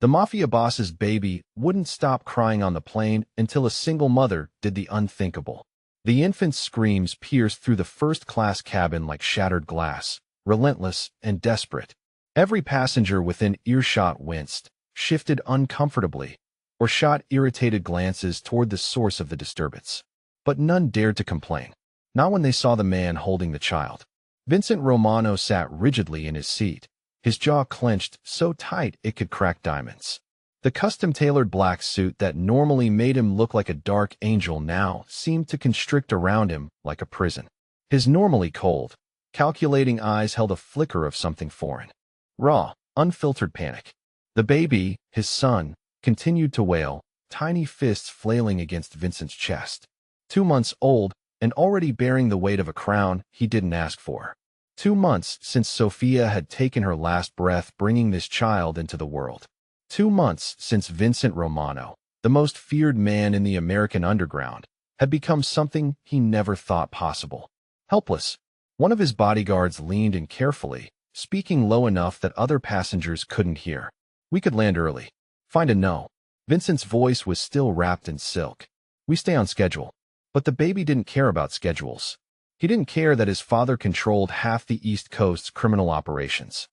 The mafia boss's baby wouldn't stop crying on the plane until a single mother did the unthinkable. The infant's screams pierced through the first-class cabin like shattered glass, relentless and desperate. Every passenger within earshot winced, shifted uncomfortably, or shot irritated glances toward the source of the disturbance. But none dared to complain. Not when they saw the man holding the child. Vincent Romano sat rigidly in his seat, his jaw clenched so tight it could crack diamonds. The custom-tailored black suit that normally made him look like a dark angel now seemed to constrict around him like a prison. His normally cold, calculating eyes held a flicker of something foreign. Raw, unfiltered panic. The baby, his son, continued to wail, tiny fists flailing against Vincent's chest. 2 months old, and already bearing the weight of a crown he didn't ask for. 2 months since Sophia had taken her last breath, bringing this child into the world. 2 months since Vincent Romano, the most feared man in the American underground, had become something he never thought possible. Helpless, one of his bodyguards leaned in carefully, speaking low enough that other passengers couldn't hear. "We could land early. Find a no." Vincent's voice was still wrapped in silk. "We stay on schedule." But the baby didn't care about schedules. He didn't care that his father controlled half the East Coast's criminal operations.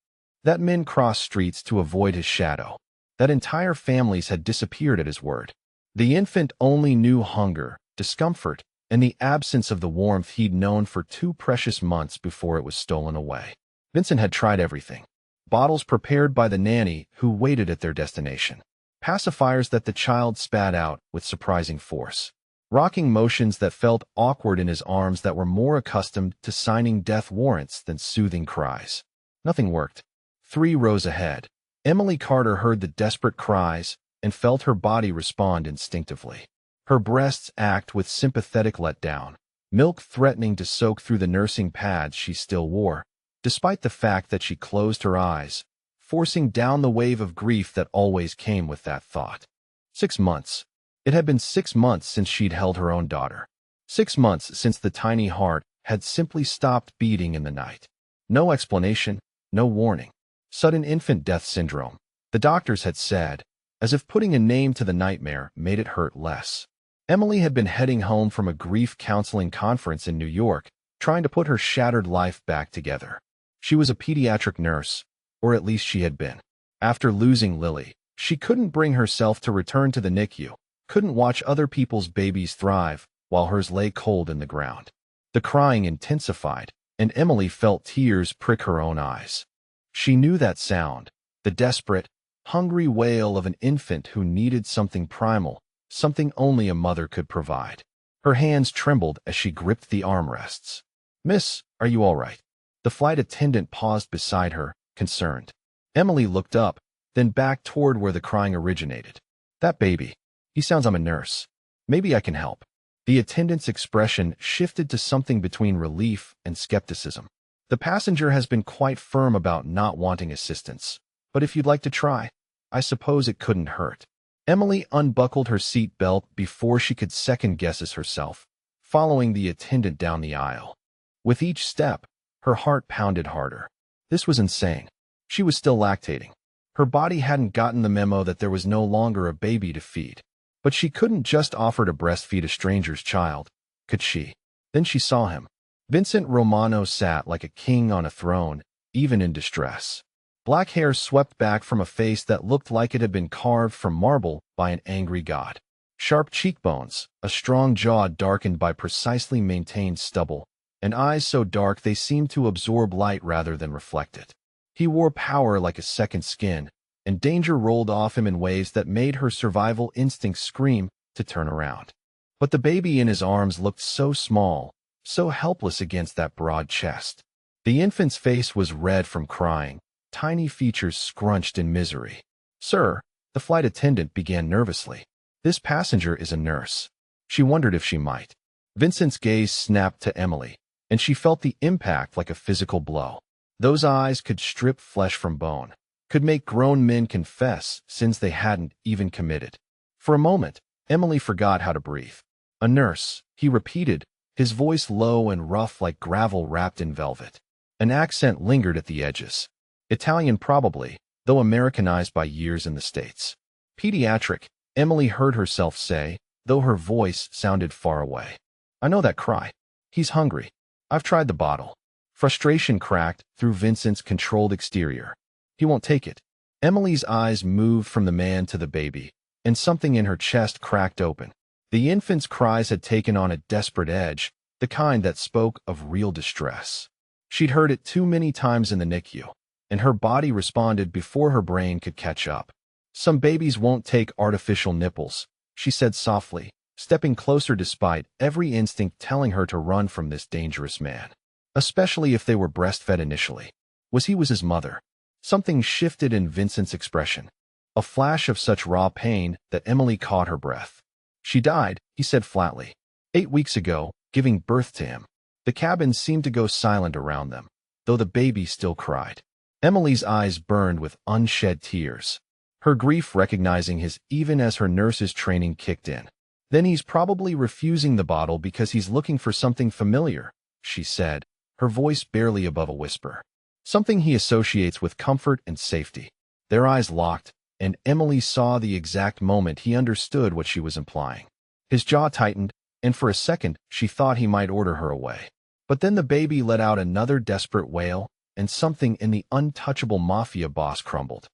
That men crossed streets to avoid his shadow. That entire families had disappeared at his word. The infant only knew hunger, discomfort, and the absence of the warmth he'd known for 2 precious months before it was stolen away. Vincent had tried everything. Bottles prepared by the nanny who waited at their destination. Pacifiers that the child spat out with surprising force. Rocking motions that felt awkward in his arms that were more accustomed to signing death warrants than soothing cries. Nothing worked. 3 rows ahead, Emily Carter heard the desperate cries and felt her body respond instinctively. Her breasts act with sympathetic letdown, milk threatening to soak through the nursing pads she still wore, despite the fact that she closed her eyes, forcing down the wave of grief that always came with that thought. 6 months. It had been 6 months since she'd held her own daughter. 6 months since the tiny heart had simply stopped beating in the night. No explanation, no warning. Sudden infant death syndrome, the doctors had said, as if putting a name to the nightmare made it hurt less. Emily had been heading home from a grief counseling conference in New York, trying to put her shattered life back together. She was a pediatric nurse, or at least she had been. After losing Lily, she couldn't bring herself to return to the NICU. Couldn't watch other people's babies thrive while hers lay cold in the ground. The crying intensified, and Emily felt tears prick her own eyes. She knew that sound, the desperate, hungry wail of an infant who needed something primal, something only a mother could provide. Her hands trembled as she gripped the armrests. "Miss, are you all right?" The flight attendant paused beside her, concerned. Emily looked up, then back toward where the crying originated. "That baby. He sounds I'm a nurse. Maybe I can help." The attendant's expression shifted to something between relief and skepticism. "The passenger has been quite firm about not wanting assistance, but if you'd like to try, I suppose it couldn't hurt." Emily unbuckled her seat belt before she could second-guess herself, following the attendant down the aisle. With each step, her heart pounded harder. This was insane. She was still lactating. Her body hadn't gotten the memo that there was no longer a baby to feed. But she couldn't just offer to breastfeed a stranger's child, could she? Then she saw him. Vincent Romano sat like a king on a throne, even in distress. Black hair swept back from a face that looked like it had been carved from marble by an angry god. Sharp cheekbones, a strong jaw darkened by precisely maintained stubble, and eyes so dark they seemed to absorb light rather than reflect it. He wore power like a second skin, and danger rolled off him in ways that made her survival instincts scream to turn around. But the baby in his arms looked so small, so helpless against that broad chest. The infant's face was red from crying, tiny features scrunched in misery. "Sir," the flight attendant began nervously. "This passenger is a nurse." She wondered if she might. Vincent's gaze snapped to Emily, and she felt the impact like a physical blow. Those eyes could strip flesh from bone, could make grown men confess sins they hadn't even committed. For a moment, Emily forgot how to breathe. "A nurse," he repeated, his voice low and rough like gravel wrapped in velvet. An accent lingered at the edges. Italian probably, though Americanized by years in the States. Pediatric, Emily heard herself say, though her voice sounded far away. I know that cry. He's hungry. I've tried the bottle. Frustration cracked through Vincent's controlled exterior. He won't take it. Emily's eyes moved from the man to the baby, and something in her chest cracked open. The infant's cries had taken on a desperate edge, the kind that spoke of real distress. She'd heard it too many times in the NICU, and her body responded before her brain could catch up. Some babies won't take artificial nipples, she said softly, stepping closer despite every instinct telling her to run from this dangerous man. Especially if they were breastfed initially. Was his mother? Something shifted in Vincent's expression. A flash of such raw pain that Emily caught her breath. She died, he said flatly. 8 weeks ago, giving birth to him. The cabin seemed to go silent around them, though the baby still cried. Emily's eyes burned with unshed tears, her grief recognizing his even as her nurse's training kicked in. Then he's probably refusing the bottle because he's looking for something familiar, she said, her voice barely above a whisper. Something he associates with comfort and safety. Their eyes locked, and Emily saw the exact moment he understood what she was implying. His jaw tightened, and for a second she thought he might order her away. But then the baby let out another desperate wail, and something in the untouchable mafia boss crumbled.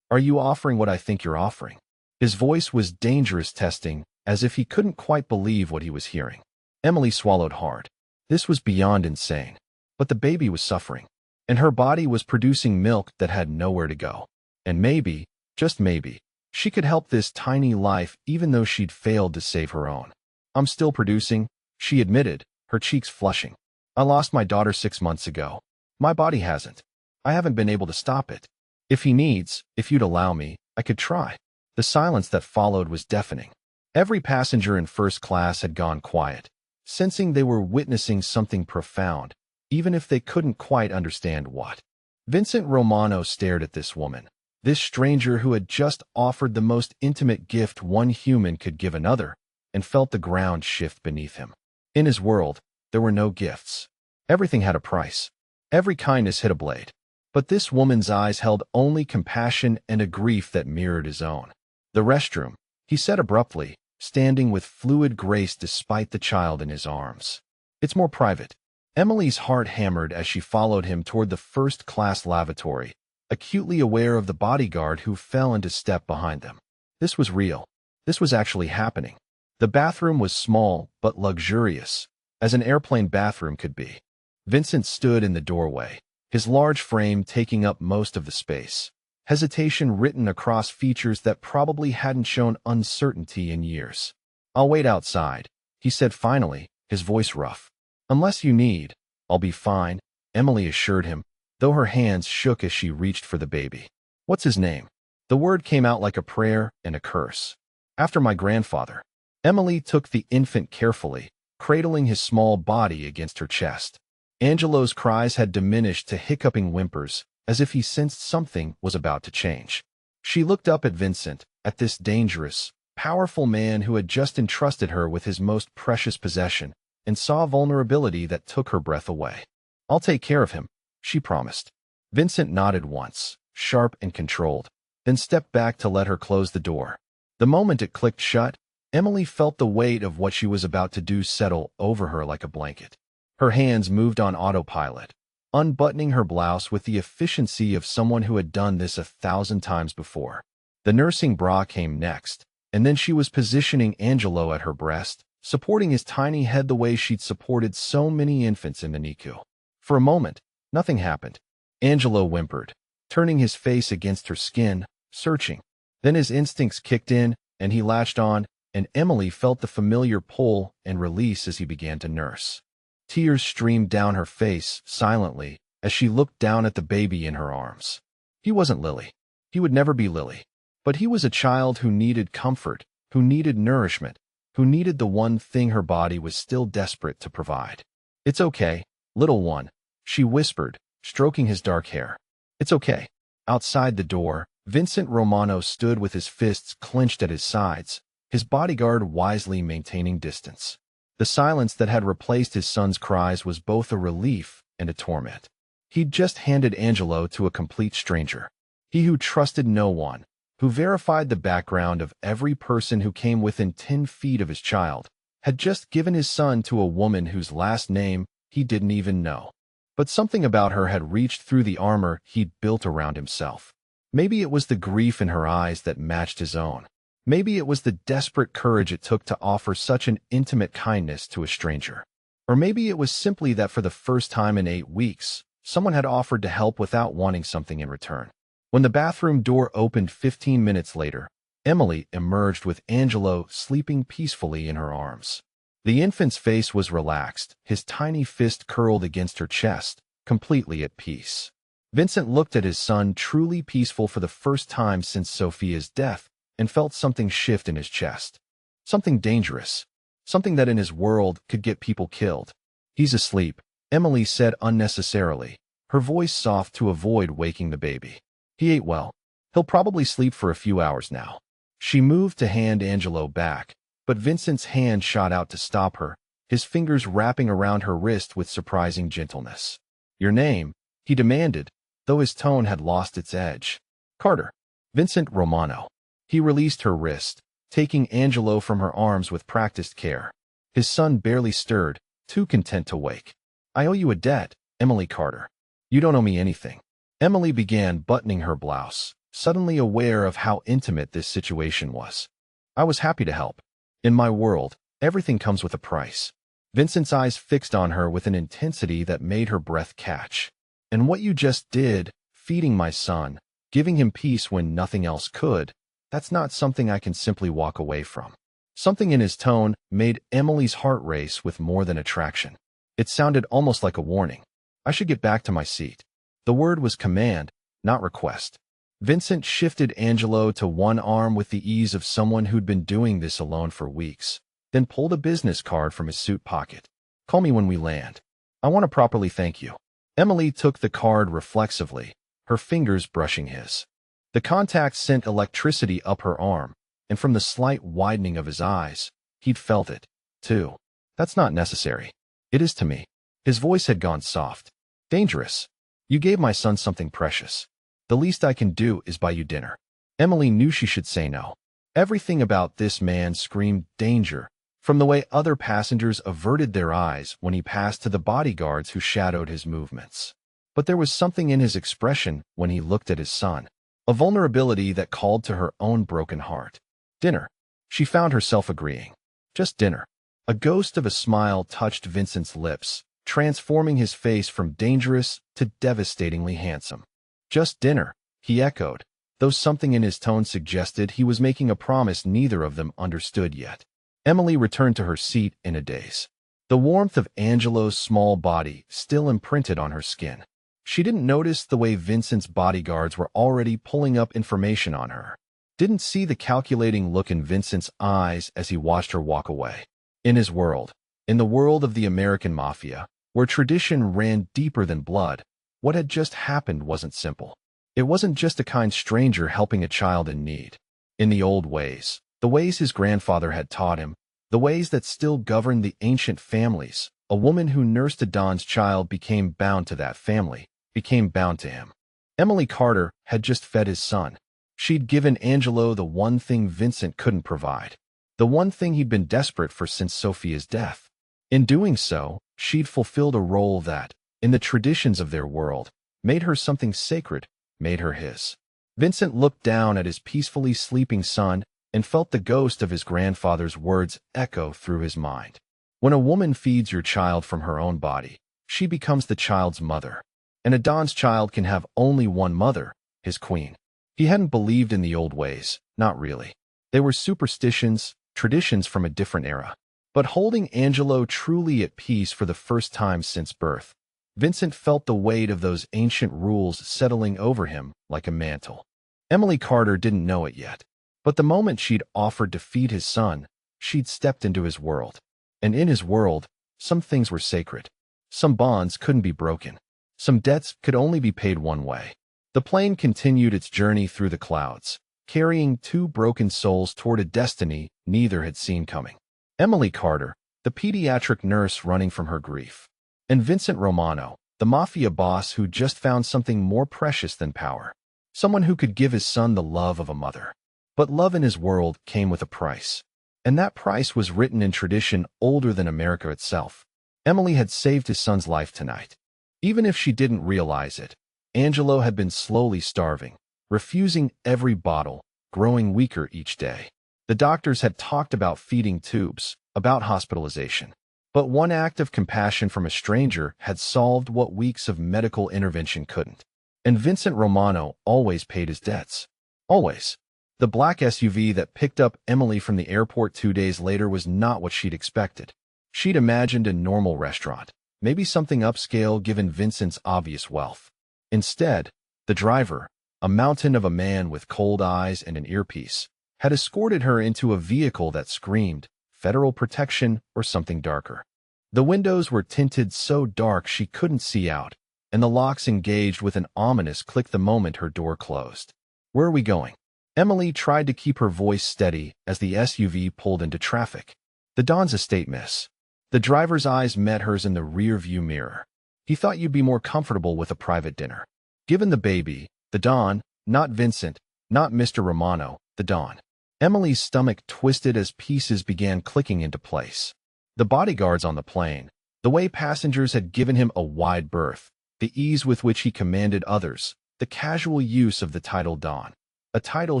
Are you offering what I think you're offering? His voice was dangerous testing, as if he couldn't quite believe what he was hearing. Emily swallowed hard. This was beyond insane. But the baby was suffering, and her body was producing milk that had nowhere to go. And maybe, just maybe, she could help this tiny life even though she'd failed to save her own. I'm still producing, she admitted, her cheeks flushing. I lost my daughter 6 months ago. My body hasn't. I haven't been able to stop it. If you'd allow me, I could try. The silence that followed was deafening. Every passenger in first class had gone quiet, sensing they were witnessing something profound, even if they couldn't quite understand what. Vincent Romano stared at this woman, this stranger who had just offered the most intimate gift one human could give another, and felt the ground shift beneath him. In his world, there were no gifts. Everything had a price. Every kindness hit a blade. But this woman's eyes held only compassion and a grief that mirrored his own. The restroom, he said abruptly, standing with fluid grace despite the child in his arms. It's more private. Emily's heart hammered as she followed him toward the first-class lavatory, acutely aware of the bodyguard who fell into step behind them. This was real. This was actually happening. The bathroom was small but luxurious, as an airplane bathroom could be. Vincent stood in the doorway, his large frame taking up most of the space, hesitation written across features that probably hadn't shown uncertainty in years. I'll wait outside, he said finally, his voice rough. Unless you need, I'll be fine, Emily assured him, though her hands shook as she reached for the baby. What's his name? The word came out like a prayer and a curse. After my grandfather. Emily took the infant carefully, cradling his small body against her chest. Angelo's cries had diminished to hiccuping whimpers, as if he sensed something was about to change. She looked up at Vincent, at this dangerous, powerful man who had just entrusted her with his most precious possession, and saw vulnerability that took her breath away. I'll take care of him, she promised. Vincent nodded once, sharp and controlled, then stepped back to let her close the door. The moment it clicked shut, Emily felt the weight of what she was about to do settle over her like a blanket. Her hands moved on autopilot, unbuttoning her blouse with the efficiency of someone who had done this 1,000 times before. The nursing bra came next, and then she was positioning Angelo at her breast, supporting his tiny head the way she'd supported so many infants in the NICU. For a moment, nothing happened. Angelo whimpered, turning his face against her skin, searching. Then his instincts kicked in, and he latched on, and Emily felt the familiar pull and release as he began to nurse. Tears streamed down her face, silently, as she looked down at the baby in her arms. He wasn't Lily. He would never be Lily. But he was a child who needed comfort, who needed nourishment, who needed the one thing her body was still desperate to provide. It's okay, little one, she whispered, stroking his dark hair. It's okay. Outside the door, Vincent Romano stood with his fists clenched at his sides, his bodyguard wisely maintaining distance. The silence that had replaced his son's cries was both a relief and a torment. He'd just handed Angelo to a complete stranger. He who trusted no one, who verified the background of every person who came within 10 feet of his child, had just given his son to a woman whose last name he didn't even know. But something about her had reached through the armor he'd built around himself. Maybe it was the grief in her eyes that matched his own. Maybe it was the desperate courage it took to offer such an intimate kindness to a stranger. Or maybe it was simply that for the first time in 8 weeks, someone had offered to help without wanting something in return. When the bathroom door opened 15 minutes later, Emily emerged with Angelo sleeping peacefully in her arms. The infant's face was relaxed, his tiny fist curled against her chest, completely at peace. Vincent looked at his son truly peaceful for the first time since Sophia's death and felt something shift in his chest. Something dangerous. Something that in his world could get people killed. "He's asleep," Emily said unnecessarily, her voice soft to avoid waking the baby. "He ate well. He'll probably sleep for a few hours now." She moved to hand Angelo back, but Vincent's hand shot out to stop her, his fingers wrapping around her wrist with surprising gentleness. "Your name?" he demanded, though his tone had lost its edge. "Carter. Vincent Romano." He released her wrist, taking Angelo from her arms with practiced care. His son barely stirred, too content to wake. "I owe you a debt, Emily Carter." "You don't owe me anything." Emily began buttoning her blouse, suddenly aware of how intimate this situation was. "I was happy to help. In my world, everything comes with a price." Vincent's eyes fixed on her with an intensity that made her breath catch. "And what you just did, feeding my son, giving him peace when nothing else could, that's not something I can simply walk away from." Something in his tone made Emily's heart race with more than attraction. It sounded almost like a warning. "I should get back to my seat." The word was command, not request. Vincent shifted Angelo to one arm with the ease of someone who'd been doing this alone for weeks, then pulled a business card from his suit pocket. "Call me when we land. I want to properly thank you." Emily took the card reflexively, her fingers brushing his. The contact sent electricity up her arm, and from the slight widening of his eyes, he'd felt it, too. "That's not necessary." "It is to me." His voice had gone soft. "Dangerous. You gave my son something precious. The least I can do is buy you dinner." Emily knew she should say no. Everything about this man screamed danger, from the way other passengers averted their eyes when he passed to the bodyguards who shadowed his movements. But there was something in his expression when he looked at his son. A vulnerability that called to her own broken heart. "Dinner." She found herself agreeing. "Just dinner." A ghost of a smile touched Vincent's lips, transforming his face from dangerous to devastatingly handsome. "Just dinner," he echoed, though something in his tone suggested he was making a promise neither of them understood yet. Emily returned to her seat in a daze. The warmth of Angelo's small body still imprinted on her skin. She didn't notice the way Vincent's bodyguards were already pulling up information on her. Didn't see the calculating look in Vincent's eyes as he watched her walk away. In his world, in the world of the American Mafia, where tradition ran deeper than blood, what had just happened wasn't simple. It wasn't just a kind stranger helping a child in need. In the old ways, the ways his grandfather had taught him, the ways that still governed the ancient families, a woman who nursed a Don's child became bound to that family, became bound to him. Emily Carter had just fed his son. She'd given Angelo the one thing Vincent couldn't provide, the one thing he'd been desperate for since Sophia's death. In doing so, she'd fulfilled a role that, in the traditions of their world, made her something sacred, made her his. Vincent looked down at his peacefully sleeping son and felt the ghost of his grandfather's words echo through his mind. When a woman feeds your child from her own body, she becomes the child's mother. And a Don's child can have only one mother, his queen. He hadn't believed in the old ways, not really. They were superstitions, traditions from a different era. But holding Angelo truly at peace for the first time since birth, Vincent felt the weight of those ancient rules settling over him like a mantle. Emily Carter didn't know it yet, but the moment she'd offered to feed his son, she'd stepped into his world. And in his world, some things were sacred. Some bonds couldn't be broken. Some debts could only be paid one way. The plane continued its journey through the clouds, carrying two broken souls toward a destiny neither had seen coming. Emily Carter, the pediatric nurse running from her grief, and Vincent Romano, the mafia boss who just found something more precious than power. someone who could give his son the love of a mother. But love in his world came with a price. And that price was written in tradition older than America itself. Emily had saved his son's life tonight. Even if she didn't realize it, Angelo had been slowly starving, refusing every bottle, growing weaker each day. The doctors had talked about feeding tubes, about hospitalization. But one act of compassion from a stranger had solved what weeks of medical intervention couldn't. And Vincent Romano always paid his debts. Always. The black SUV that picked up Emily from the airport 2 days later was not what she'd expected. She'd imagined a normal restaurant, maybe something upscale given Vincent's obvious wealth. Instead, the driver, a mountain of a man with cold eyes and an earpiece, had escorted her into a vehicle that screamed federal protection or something darker. The windows were tinted so dark she couldn't see out, and the locks engaged with an ominous click the moment her door closed. "Where are we going?" Emily tried to keep her voice steady as the SUV pulled into traffic. "The Don's estate, miss." The driver's eyes met hers in the rear-view mirror. "He thought you'd be more comfortable with a private dinner." Given the baby, the Don, not Vincent, not Mr. Romano, the Don. Emily's stomach twisted as pieces began clicking into place. The bodyguards on the plane, the way passengers had given him a wide berth, the ease with which he commanded others, the casual use of the title Don, a title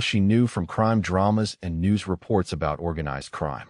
she knew from crime dramas and news reports about organized crime.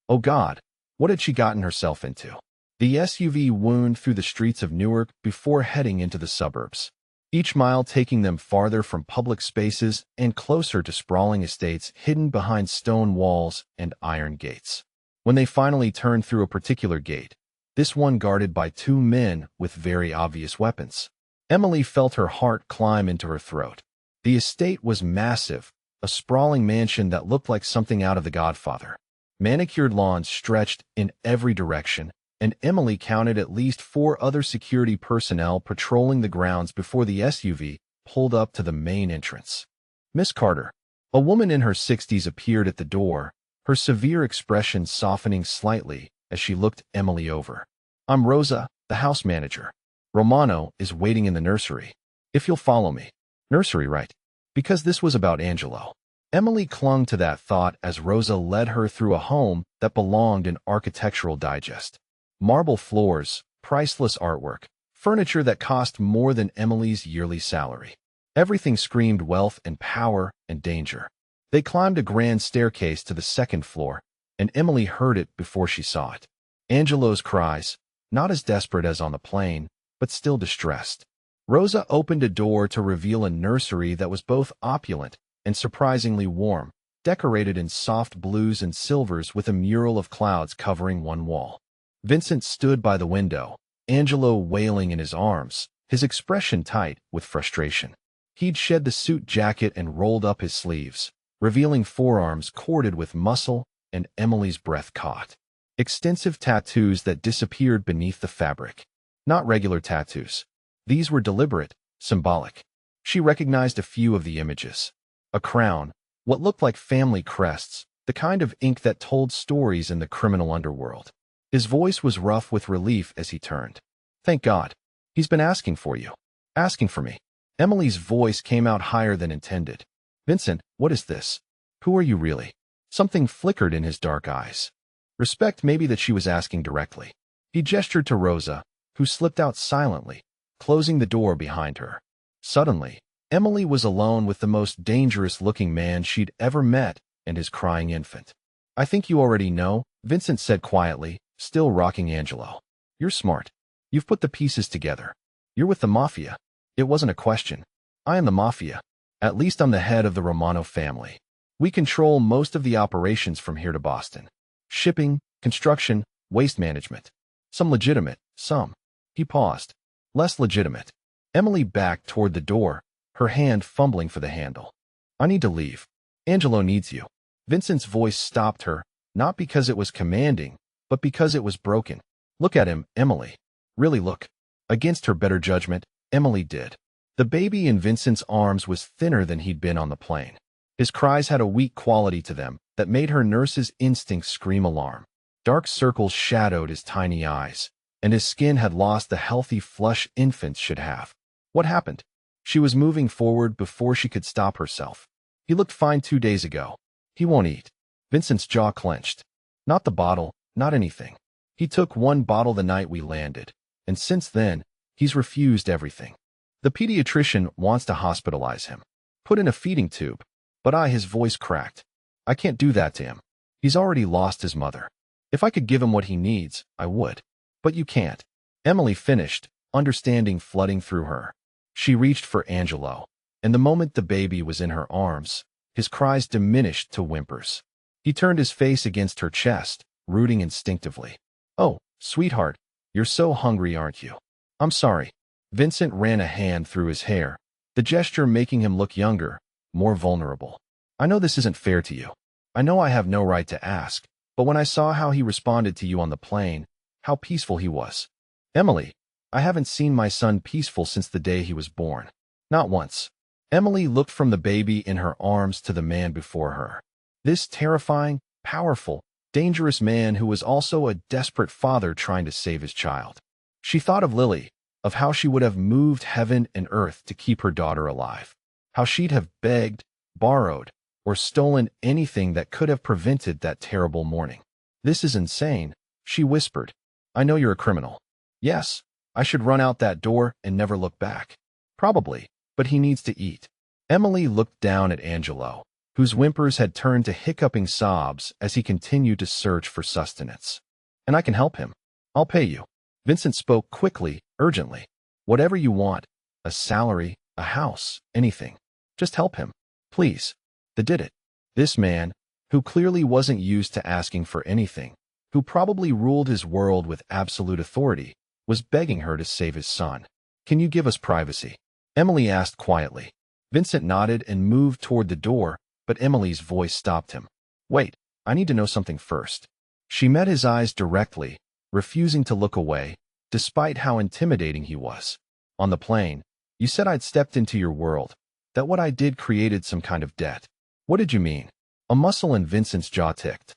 Oh God, what had she gotten herself into? The SUV wound through the streets of Newark before heading into the suburbs, each mile taking them farther from public spaces and closer to sprawling estates hidden behind stone walls and iron gates. When they finally turned through a particular gate, this one guarded by 2 men with very obvious weapons, Emily felt her heart climb into her throat. The estate was massive, a sprawling mansion that looked like something out of The Godfather. Manicured lawns stretched in every direction, and Emily counted at least 4 other security personnel patrolling the grounds before the SUV pulled up to the main entrance. "Miss Carter." A woman in her 60s appeared at the door, her severe expression softening slightly as she looked Emily over. "I'm Rosa, the house manager. Romano is waiting in the nursery. If you'll follow me." Nursery, right? Because this was about Angelo. Emily clung to that thought as Rosa led her through a home that belonged in Architectural Digest. Marble floors, priceless artwork, furniture that cost more than Emily's yearly salary. Everything screamed wealth and power and danger. They climbed a grand staircase to the 2nd floor, and Emily heard it before she saw it. Angelo's cries, not as desperate as on the plane, but still distressed. Rosa opened a door to reveal a nursery that was both opulent and surprisingly warm, decorated in soft blues and silvers with a mural of clouds covering one wall. Vincent stood by the window, Angelo wailing in his arms, his expression tight with frustration. He'd shed the suit jacket and rolled up his sleeves, revealing forearms corded with muscle, and Emily's breath caught. Extensive tattoos that disappeared beneath the fabric. Not regular tattoos. These were deliberate, symbolic. She recognized a few of the images. A crown, what looked like family crests, the kind of ink that told stories in the criminal underworld. His voice was rough with relief as he turned. "Thank God. He's been asking for you. Asking for me." Emily's voice came out higher than intended. "Vincent, what is this? Who are you really?" Something flickered in his dark eyes. Respect maybe that she was asking directly. He gestured to Rosa, who slipped out silently, closing the door behind her. Suddenly, Emily was alone with the most dangerous-looking man she'd ever met and his crying infant. "I think you already know," Vincent said quietly, still rocking Angelo. "You're smart. You've put the pieces together. You're with the Mafia." It wasn't a question. "I am the Mafia. At least I'm the head of the Romano family. We control most of the operations from here to Boston. Shipping, construction, waste management. Some legitimate, some." He paused. "Less legitimate." Emily backed toward the door, her hand fumbling for the handle. "I need to leave. Angelo needs you." Vincent's voice stopped her, not because it was commanding, but because it was broken. "Look at him, Emily. Really look." Against her better judgment, Emily did. The baby in Vincent's arms was thinner than he'd been on the plane. His cries had a weak quality to them that made her nurse's instincts scream alarm. Dark circles shadowed his tiny eyes, and his skin had lost the healthy flush infants should have. "What happened?" She was moving forward before she could stop herself. He looked fine 2 days ago. He won't eat. Vincent's jaw clenched. Not the bottle, not anything. He took one bottle the night we landed, and since then, he's refused everything. The pediatrician wants to hospitalize him. Put in a feeding tube. But his voice cracked. I can't do that to him. He's already lost his mother. If I could give him what he needs, I would. But you can't. Emily finished, understanding flooding through her. She reached for Angelo, and the moment the baby was in her arms, his cries diminished to whimpers. He turned his face against her chest, rooting instinctively. Oh, sweetheart, you're so hungry, aren't you? I'm sorry. Vincent ran a hand through his hair, the gesture making him look younger, more vulnerable. I know this isn't fair to you. I know I have no right to ask, but when I saw how he responded to you on the plane, how peaceful he was. Emily, I haven't seen my son peaceful since the day he was born. Not once. Emily looked from the baby in her arms to the man before her. This terrifying, powerful, dangerous man who was also a desperate father trying to save his child. She thought of Lily, of how she would have moved heaven and earth to keep her daughter alive. How she'd have begged, borrowed, or stolen anything that could have prevented that terrible morning. This is insane, she whispered. I know you're a criminal. Yes, I should run out that door and never look back. Probably, but he needs to eat. Emily looked down at Angelo, whose whimpers had turned to hiccuping sobs as he continued to search for sustenance. And I can help him. I'll pay you. Vincent spoke quickly, urgently. Whatever you want, a salary, a house, anything. Just help him. Please. They did it. This man, who clearly wasn't used to asking for anything, who probably ruled his world with absolute authority, was begging her to save his son. Can you give us privacy? Emily asked quietly. Vincent nodded and moved toward the door, but Emily's voice stopped him. Wait, I need to know something first. She met his eyes directly, refusing to look away, despite how intimidating he was. On the plane, you said I'd stepped into your world, that what I did created some kind of debt. What did you mean? A muscle in Vincent's jaw ticked.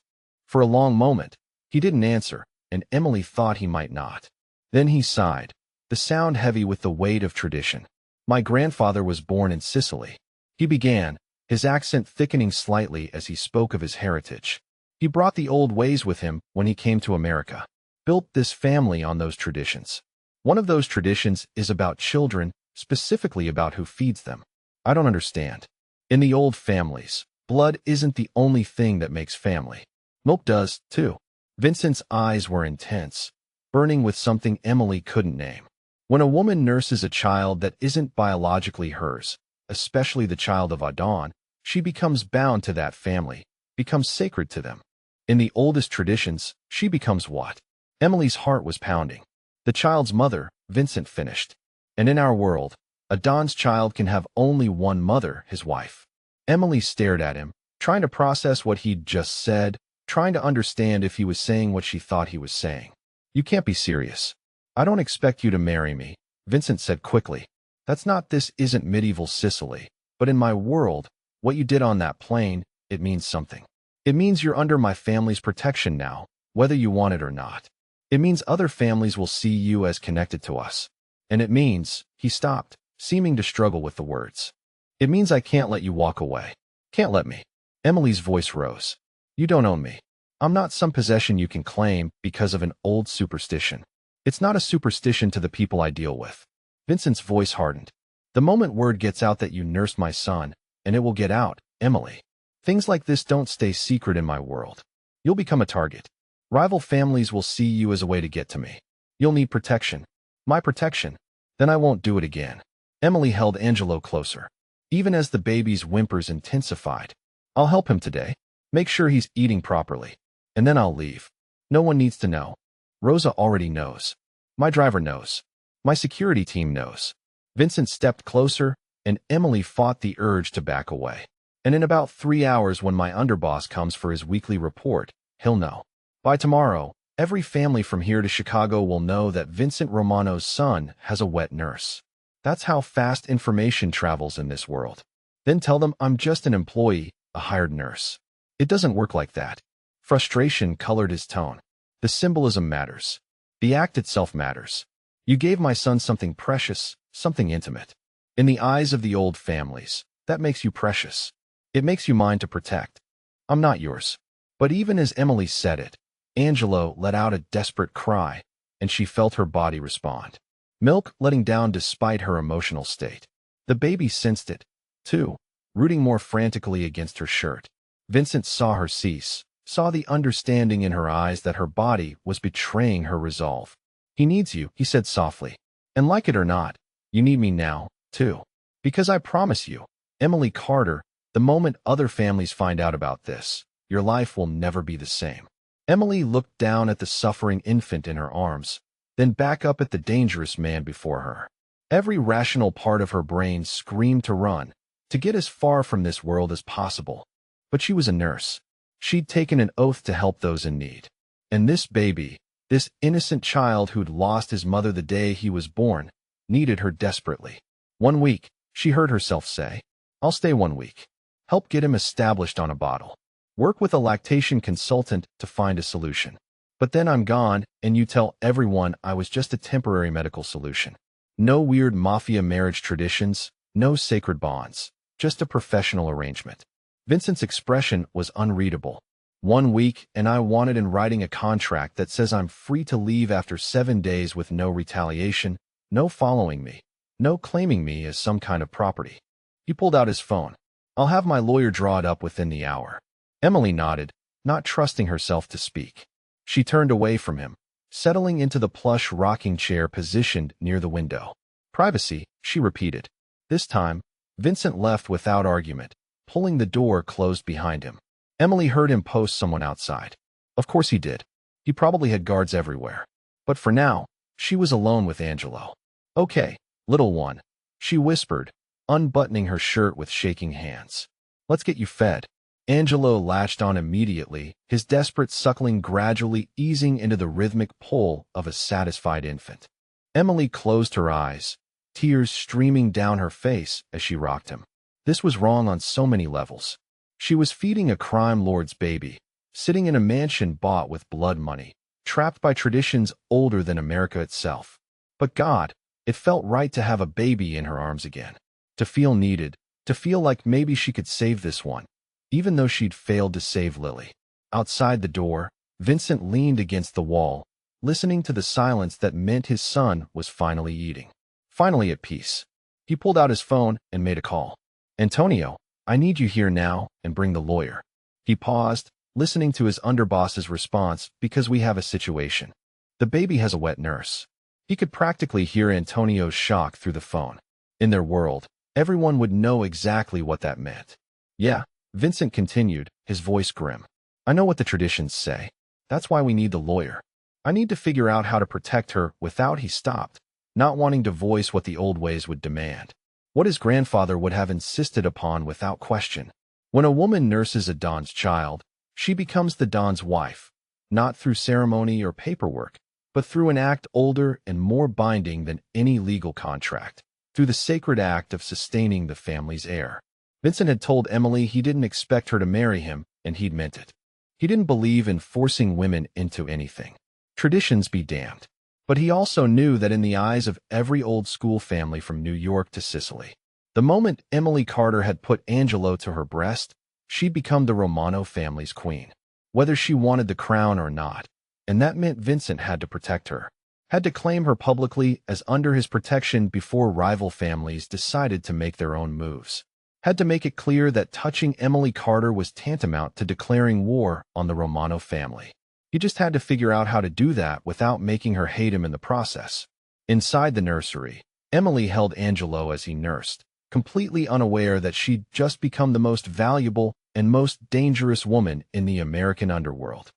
For a long moment, he didn't answer, and Emily thought he might not. Then he sighed, the sound heavy with the weight of tradition. My grandfather was born in Sicily. He began, his accent thickening slightly as he spoke of his heritage. He brought the old ways with him when he came to America, built this family on those traditions. One of those traditions is about children, specifically about who feeds them. I don't understand. In the old families, blood isn't the only thing that makes family. Milk does, too. Vincent's eyes were intense, burning with something Emily couldn't name. When a woman nurses a child that isn't biologically hers, especially the child of Adon, she becomes bound to that family, becomes sacred to them. In the oldest traditions, she becomes what? Emily's heart was pounding. The child's mother, Vincent finished. And in our world, Adon's child can have only one mother, his wife. Emily stared at him, trying to process what he'd just said, trying to understand if he was saying what she thought he was saying. You can't be serious. I don't expect you to marry me, Vincent said quickly. This isn't medieval Sicily, but in my world, what you did on that plane, it means something. It means you're under my family's protection now, whether you want it or not. It means other families will see you as connected to us. And it means, he stopped, seeming to struggle with the words. It means I can't let you walk away. Can't let me. Emily's voice rose. You don't own me. I'm not some possession you can claim because of an old superstition. It's not a superstition to the people I deal with. Vincent's voice hardened. The moment word gets out that you nursed my son, and it will get out, Emily. Things like this don't stay secret in my world. You'll become a target. Rival families will see you as a way to get to me. You'll need protection. My protection. Then I won't do it again. Emily held Angelo closer. Even as the baby's whimpers intensified. I'll help him today. Make sure he's eating properly. And then I'll leave. No one needs to know. Rosa already knows. My driver knows. My security team knows. Vincent stepped closer, and Emily fought the urge to back away. And in about 3 hours when my underboss comes for his weekly report, he'll know. By tomorrow, every family from here to Chicago will know that Vincent Romano's son has a wet nurse. That's how fast information travels in this world. Then tell them I'm just an employee, a hired nurse. It doesn't work like that. Frustration colored his tone. The symbolism matters. The act itself matters. You gave my son something precious, something intimate. In the eyes of the old families, that makes you precious. It makes you mine to protect. I'm not yours. But even as Emily said it, Angelo let out a desperate cry, and she felt her body respond. Milk letting down despite her emotional state. The baby sensed it, too, rooting more frantically against her shirt. Vincent saw her cease, saw the understanding in her eyes that her body was betraying her resolve. He needs you, he said softly. And like it or not, you need me now, too. Because I promise you, Emily Carter, the moment other families find out about this, your life will never be the same. Emily looked down at the suffering infant in her arms, then back up at the dangerous man before her. Every rational part of her brain screamed to run, to get as far from this world as possible. But she was a nurse. She'd taken an oath to help those in need. And this baby, this innocent child who'd lost his mother the day he was born, needed her desperately. 1 week, she heard herself say. I'll stay 1 week. Help get him established on a bottle. Work with a lactation consultant to find a solution. But then I'm gone, and you tell everyone I was just a temporary medical solution. No weird mafia marriage traditions, no sacred bonds, just a professional arrangement. Vincent's expression was unreadable. 1 week, and I wanted in writing a contract that says I'm free to leave after 7 days with no retaliation, no following me, no claiming me as some kind of property. He pulled out his phone. I'll have my lawyer draw it up within the hour. Emily nodded, not trusting herself to speak. She turned away from him, settling into the plush rocking chair positioned near the window. Privacy, she repeated. This time, Vincent left without argument, pulling the door closed behind him. Emily heard him post someone outside. Of course he did. He probably had guards everywhere. But for now, she was alone with Angelo. Okay, little one, she whispered, unbuttoning her shirt with shaking hands. Let's get you fed. Angelo latched on immediately, his desperate suckling gradually easing into the rhythmic pull of a satisfied infant. Emily closed her eyes, tears streaming down her face as she rocked him. This was wrong on so many levels. She was feeding a crime lord's baby, sitting in a mansion bought with blood money, trapped by traditions older than America itself. But God, it felt right to have a baby in her arms again. To feel needed, to feel like maybe she could save this one, even though she'd failed to save Lily. Outside the door, Vincent leaned against the wall, listening to the silence that meant his son was finally eating. Finally at peace. He pulled out his phone and made a call. Antonio, I need you here now, and bring the lawyer. He paused, listening to his underboss's response because we have a situation. The baby has a wet nurse. He could practically hear Antonio's shock through the phone. In their world, everyone would know exactly what that meant. Yeah, Vincent continued, his voice grim. I know what the traditions say. That's why we need the lawyer. I need to figure out how to protect her without he stopped, not wanting to voice what the old ways would demand. What his grandfather would have insisted upon without question. When a woman nurses a Don's child, she becomes the Don's wife, not through ceremony or paperwork, but through an act older and more binding than any legal contract, through the sacred act of sustaining the family's heir. Vincent had told Emily he didn't expect her to marry him, and he'd meant it. He didn't believe in forcing women into anything. Traditions be damned. But he also knew that in the eyes of every old-school family from New York to Sicily, the moment Emily Carter had put Angelo to her breast, she'd become the Romano family's queen, whether she wanted the crown or not. And that meant Vincent had to protect her, had to claim her publicly as under his protection before rival families decided to make their own moves. Had to make it clear that touching Emily Carter was tantamount to declaring war on the Romano family. He just had to figure out how to do that without making her hate him in the process. Inside the nursery, Emily held Angelo as he nursed, completely unaware that she'd just become the most valuable and most dangerous woman in the American underworld.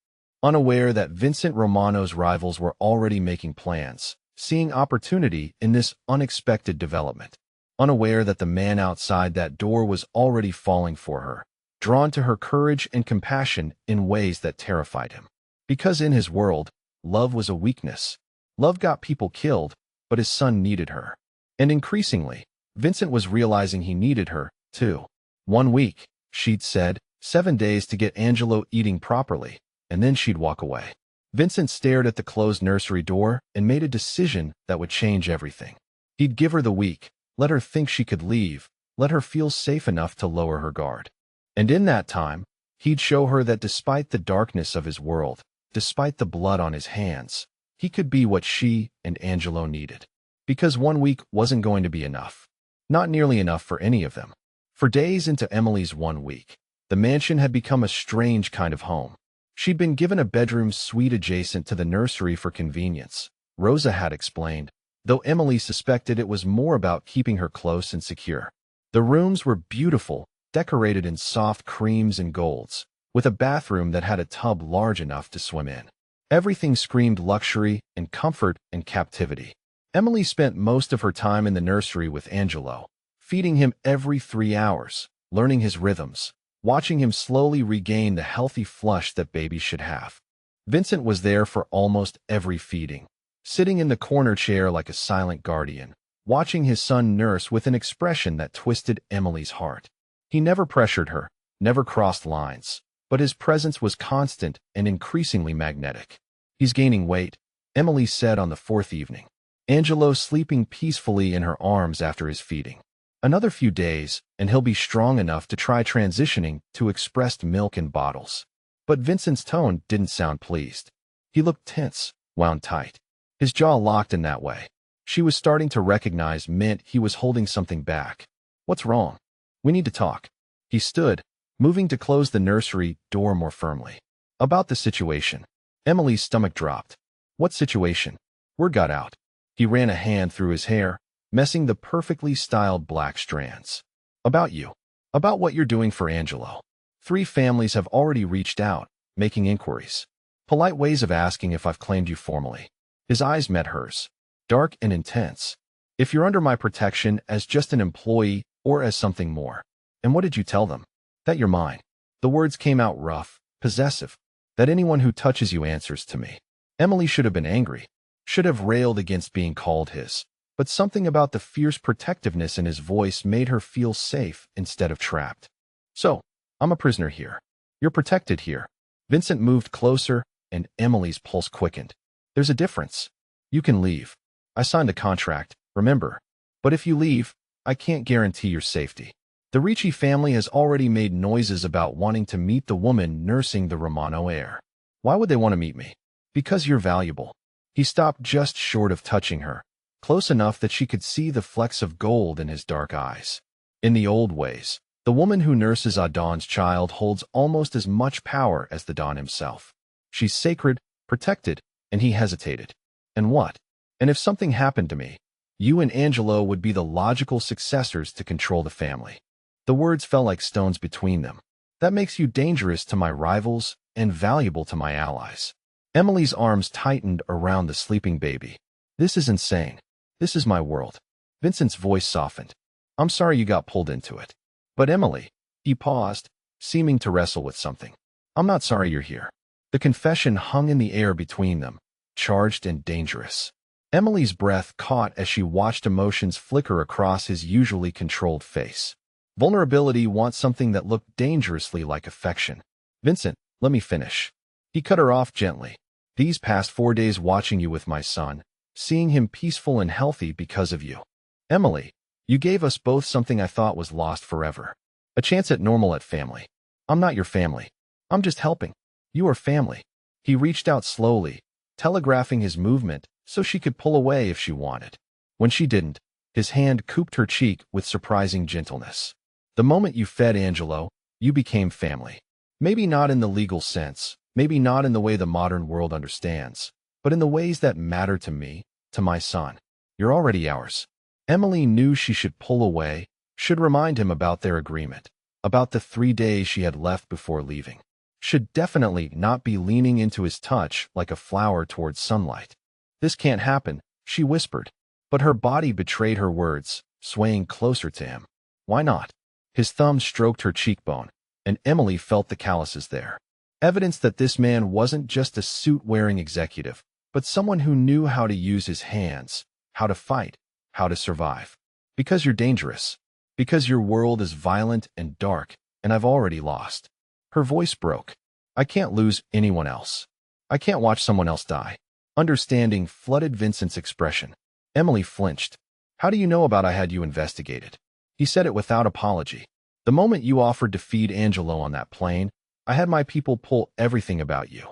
Unaware that Vincent Romano's rivals were already making plans, seeing opportunity in this unexpected development. Unaware that the man outside that door was already falling for her, drawn to her courage and compassion in ways that terrified him. Because in his world, love was a weakness. Love got people killed, but his son needed her. And increasingly, Vincent was realizing he needed her, too. 1 week, she'd said, 7 days to get Angelo eating properly, and then she'd walk away. Vincent stared at the closed nursery door and made a decision that would change everything. He'd give her the week, let her think she could leave, let her feel safe enough to lower her guard. And in that time, he'd show her that despite the darkness of his world, despite the blood on his hands, he could be what she and Angelo needed. Because 1 week wasn't going to be enough. Not nearly enough for any of them. For days into Emily's 1 week, the mansion had become a strange kind of home. She'd been given a bedroom suite adjacent to the nursery for convenience, Rosa had explained, though Emily suspected it was more about keeping her close and secure. The rooms were beautiful, decorated in soft creams and golds, with a bathroom that had a tub large enough to swim in. Everything screamed luxury and comfort and captivity. Emily spent most of her time in the nursery with Angelo, feeding him every 3 hours, learning his rhythms, watching him slowly regain the healthy flush that babies should have. Vincent was there for almost every feeding, sitting in the corner chair like a silent guardian, watching his son nurse with an expression that twisted Emily's heart. He never pressured her, never crossed lines, but his presence was constant and increasingly magnetic. He's gaining weight, Emily said on the 4th evening. Angelo sleeping peacefully in her arms after his feeding. Another few days, and he'll be strong enough to try transitioning to expressed milk in bottles. But Vincent's tone didn't sound pleased. He looked tense, wound tight. His jaw locked in that way. She was starting to recognize meant he was holding something back. What's wrong? We need to talk. He stood, moving to close the nursery door more firmly. About the situation. Emily's stomach dropped. What situation? Word got out. He ran a hand through his hair, messing the perfectly styled black strands. About you. About what you're doing for Angelo. 3 families have already reached out, making inquiries. Polite ways of asking if I've claimed you formally. His eyes met hers, dark and intense. If you're under my protection as just an employee or as something more. And what did you tell them? That you're mine. The words came out rough, possessive. That anyone who touches you answers to me. Emily should have been angry. Should have railed against being called his. But something about the fierce protectiveness in his voice made her feel safe instead of trapped. So, I'm a prisoner here. You're protected here. Vincent moved closer, and Emily's pulse quickened. There's a difference. You can leave. I signed a contract, remember. But if you leave, I can't guarantee your safety. The Ricci family has already made noises about wanting to meet the woman nursing the Romano heir. Why would they want to meet me? Because you're valuable. He stopped just short of touching her, close enough that she could see the flecks of gold in his dark eyes. In the old ways, the woman who nurses Adon's child holds almost as much power as the Don himself. She's sacred, protected, and he hesitated. And what? And if something happened to me, you and Angelo would be the logical successors to control the family. The words fell like stones between them. That makes you dangerous to my rivals and valuable to my allies. Emily's arms tightened around the sleeping baby. This is insane. This is my world. Vincent's voice softened. I'm sorry you got pulled into it. But Emily, he paused, seeming to wrestle with something. I'm not sorry you're here. The confession hung in the air between them, charged and dangerous. Emily's breath caught as she watched emotions flicker across his usually controlled face. Vulnerability wants something that looked dangerously like affection. Vincent, let me finish. He cut her off gently. These past 4 days watching you with my son, seeing him peaceful and healthy because of you. Emily, you gave us both something I thought was lost forever. A chance at normal at family. I'm not your family. I'm just helping. You are family. He reached out slowly, telegraphing his movement so she could pull away if she wanted. When she didn't, his hand cooped her cheek with surprising gentleness. The moment you fed Angelo, you became family. Maybe not in the legal sense, maybe not in the way the modern world understands, but in the ways that matter to me, to my son. You're already ours. Emily knew she should pull away, should remind him about their agreement, about the 3 days she had left before leaving. Should definitely not be leaning into his touch like a flower towards sunlight. This can't happen, she whispered, but her body betrayed her words, swaying closer to him. Why not? His thumb stroked her cheekbone, and Emily felt the calluses there. Evidence that this man wasn't just a suit-wearing executive, but someone who knew how to use his hands, how to fight, how to survive. Because you're dangerous. Because your world is violent and dark, and I've already lost. Her voice broke. I can't lose anyone else. I can't watch someone else die. Understanding flooded Vincent's expression. Emily flinched. How do you know about I had you investigated? He said it without apology. The moment you offered to feed Angelo on that plane, I had my people pull everything about you.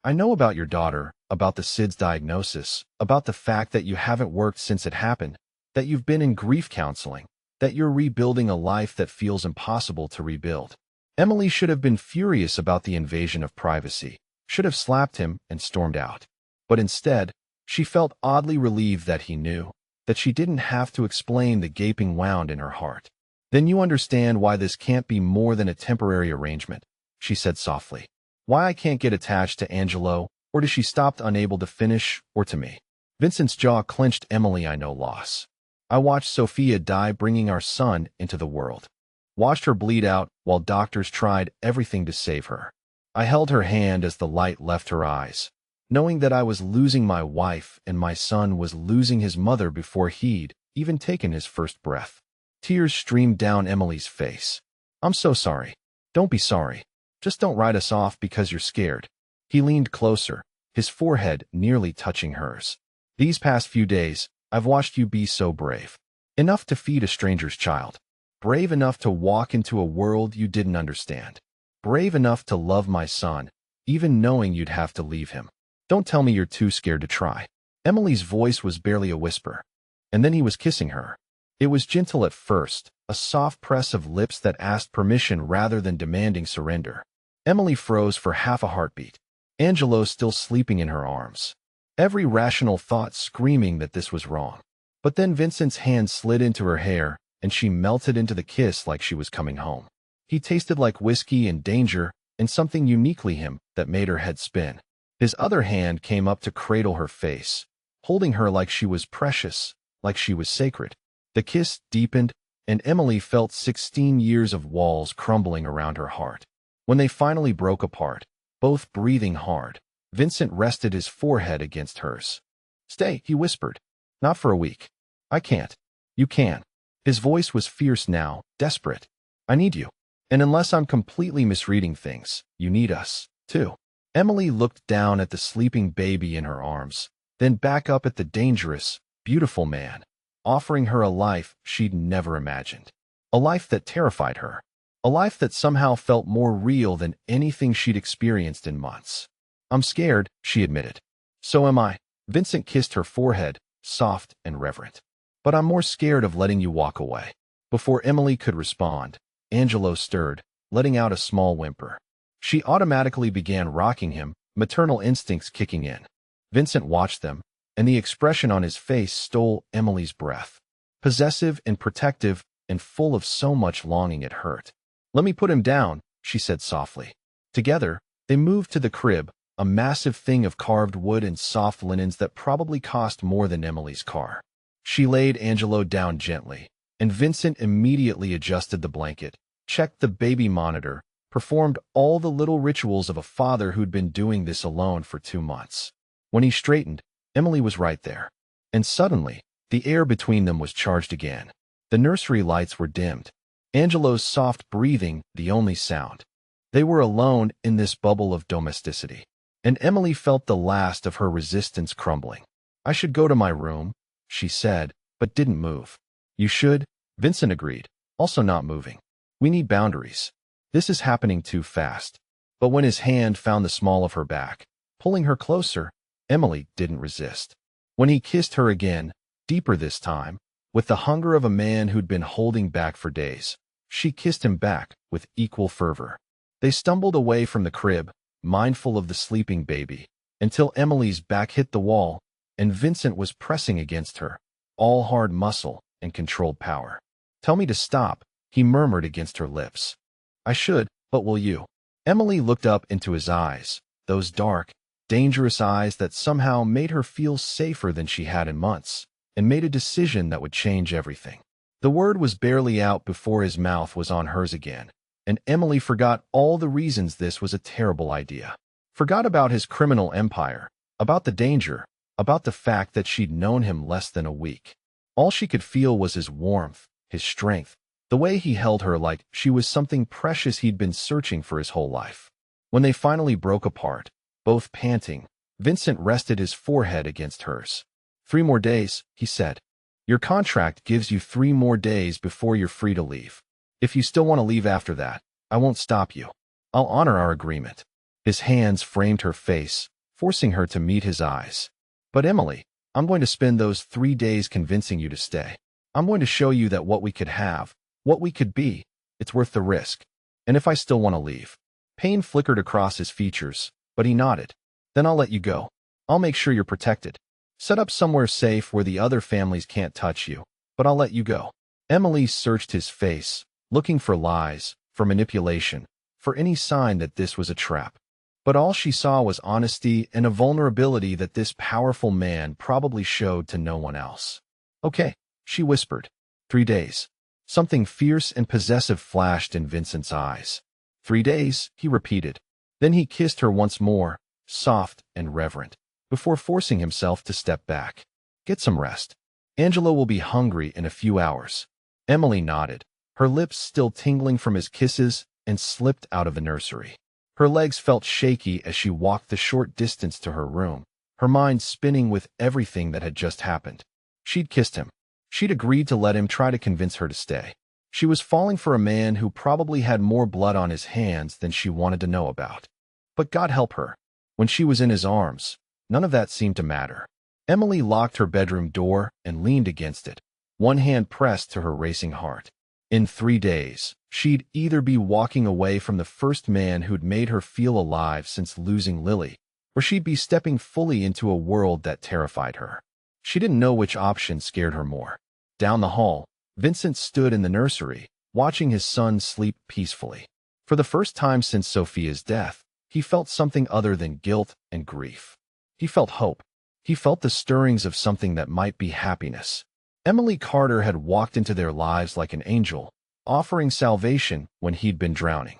I know about your daughter, about the SIDS diagnosis, about the fact that you haven't worked since it happened, that you've been in grief counseling, that you're rebuilding a life that feels impossible to rebuild. Emily should have been furious about the invasion of privacy, should have slapped him and stormed out. But instead, she felt oddly relieved that he knew, that she didn't have to explain the gaping wound in her heart. Then you understand why this can't be more than a temporary arrangement, she said softly. Why I can't get attached to Angelo, or does she stop unable to finish, or to me? Vincent's jaw clenched. Emily, I know loss. I watched Sophia die bringing our son into the world. Watched her bleed out while doctors tried everything to save her. I held her hand as the light left her eyes, knowing that I was losing my wife and my son was losing his mother before he'd even taken his first breath. Tears streamed down Emily's face. I'm so sorry. Don't be sorry. Just don't write us off because you're scared. He leaned closer, his forehead nearly touching hers. These past few days, I've watched you be so brave. Enough to feed a stranger's child. Brave enough to walk into a world you didn't understand. Brave enough to love my son, even knowing you'd have to leave him. Don't tell me you're too scared to try. Emily's voice was barely a whisper. And then he was kissing her. It was gentle at first, a soft press of lips that asked permission rather than demanding surrender. Emily froze for half a heartbeat, Angelo still sleeping in her arms. Every rational thought screaming that this was wrong. But then Vincent's hand slid into her hair, and she melted into the kiss like she was coming home. He tasted like whiskey and danger, and something uniquely him that made her head spin. His other hand came up to cradle her face, holding her like she was precious, like she was sacred. The kiss deepened, and Emily felt 16 years of walls crumbling around her heart. When they finally broke apart, both breathing hard, Vincent rested his forehead against hers. Stay, he whispered. Not for a week. I can't. You can. His voice was fierce now, desperate. I need you. And unless I'm completely misreading things, you need us, too. Emily looked down at the sleeping baby in her arms, then back up at the dangerous, beautiful man, offering her a life she'd never imagined. A life that terrified her. A life that somehow felt more real than anything she'd experienced in months. I'm scared, she admitted. So am I. Vincent kissed her forehead, soft and reverent. But I'm more scared of letting you walk away. Before Emily could respond, Angelo stirred, letting out a small whimper. She automatically began rocking him, maternal instincts kicking in. Vincent watched them, and the expression on his face stole Emily's breath. Possessive and protective, and full of so much longing it hurt. Let me put him down, she said softly. Together, they moved to the crib, a massive thing of carved wood and soft linens that probably cost more than Emily's car. She laid Angelo down gently, and Vincent immediately adjusted the blanket, checked the baby monitor, performed all the little rituals of a father who'd been doing this alone for 2 months. When he straightened, Emily was right there. And suddenly, the air between them was charged again. The nursery lights were dimmed. Angelo's soft breathing, the only sound. They were alone in this bubble of domesticity. And Emily felt the last of her resistance crumbling. I should go to my room, she said, but didn't move. You should, Vincent agreed, also not moving. We need boundaries. This is happening too fast. But when his hand found the small of her back, pulling her closer, Emily didn't resist. When he kissed her again, deeper this time, with the hunger of a man who'd been holding back for days, she kissed him back with equal fervor. They stumbled away from the crib, mindful of the sleeping baby, until Emily's back hit the wall, and Vincent was pressing against her, all hard muscle and controlled power. Tell me to stop, he murmured against her lips. I should, but will you? Emily looked up into his eyes, those dark, dangerous eyes that somehow made her feel safer than she had in months, and made a decision that would change everything. The word was barely out before his mouth was on hers again, and Emily forgot all the reasons this was a terrible idea. Forgot about his criminal empire, about the danger, about the fact that she'd known him less than a week. All she could feel was his warmth, his strength, the way he held her like she was something precious he'd been searching for his whole life. When they finally broke apart, both panting, Vincent rested his forehead against hers. 3 more days, he said. Your contract gives you 3 more days before you're free to leave. If you still want to leave after that, I won't stop you. I'll honor our agreement." His hands framed her face, forcing her to meet his eyes. "But Emily, I'm going to spend those 3 days convincing you to stay. I'm going to show you that what we could have, what we could be, it's worth the risk. And if I still want to leave." Pain flickered across his features, but he nodded. "Then I'll let you go. I'll make sure you're protected. Set up somewhere safe where the other families can't touch you, but I'll let you go." Emily searched his face, looking for lies, for manipulation, for any sign that this was a trap. But all she saw was honesty and a vulnerability that this powerful man probably showed to no one else. "Okay," she whispered. 3 days. Something fierce and possessive flashed in Vincent's eyes. 3 days, he repeated. Then he kissed her once more, soft and reverent, before forcing himself to step back. "Get some rest. Angelo will be hungry in a few hours." Emily nodded, her lips still tingling from his kisses, and slipped out of the nursery. Her legs felt shaky as she walked the short distance to her room, her mind spinning with everything that had just happened. She'd kissed him. She'd agreed to let him try to convince her to stay. She was falling for a man who probably had more blood on his hands than she wanted to know about. But God help her. When she was in his arms, none of that seemed to matter. Emily locked her bedroom door and leaned against it, one hand pressed to her racing heart. In 3 days, she'd either be walking away from the first man who'd made her feel alive since losing Lily, or she'd be stepping fully into a world that terrified her. She didn't know which option scared her more. Down the hall, Vincent stood in the nursery, watching his son sleep peacefully. For the first time since Sophia's death, he felt something other than guilt and grief. He felt hope. He felt the stirrings of something that might be happiness. Emily Carter had walked into their lives like an angel, offering salvation when he'd been drowning.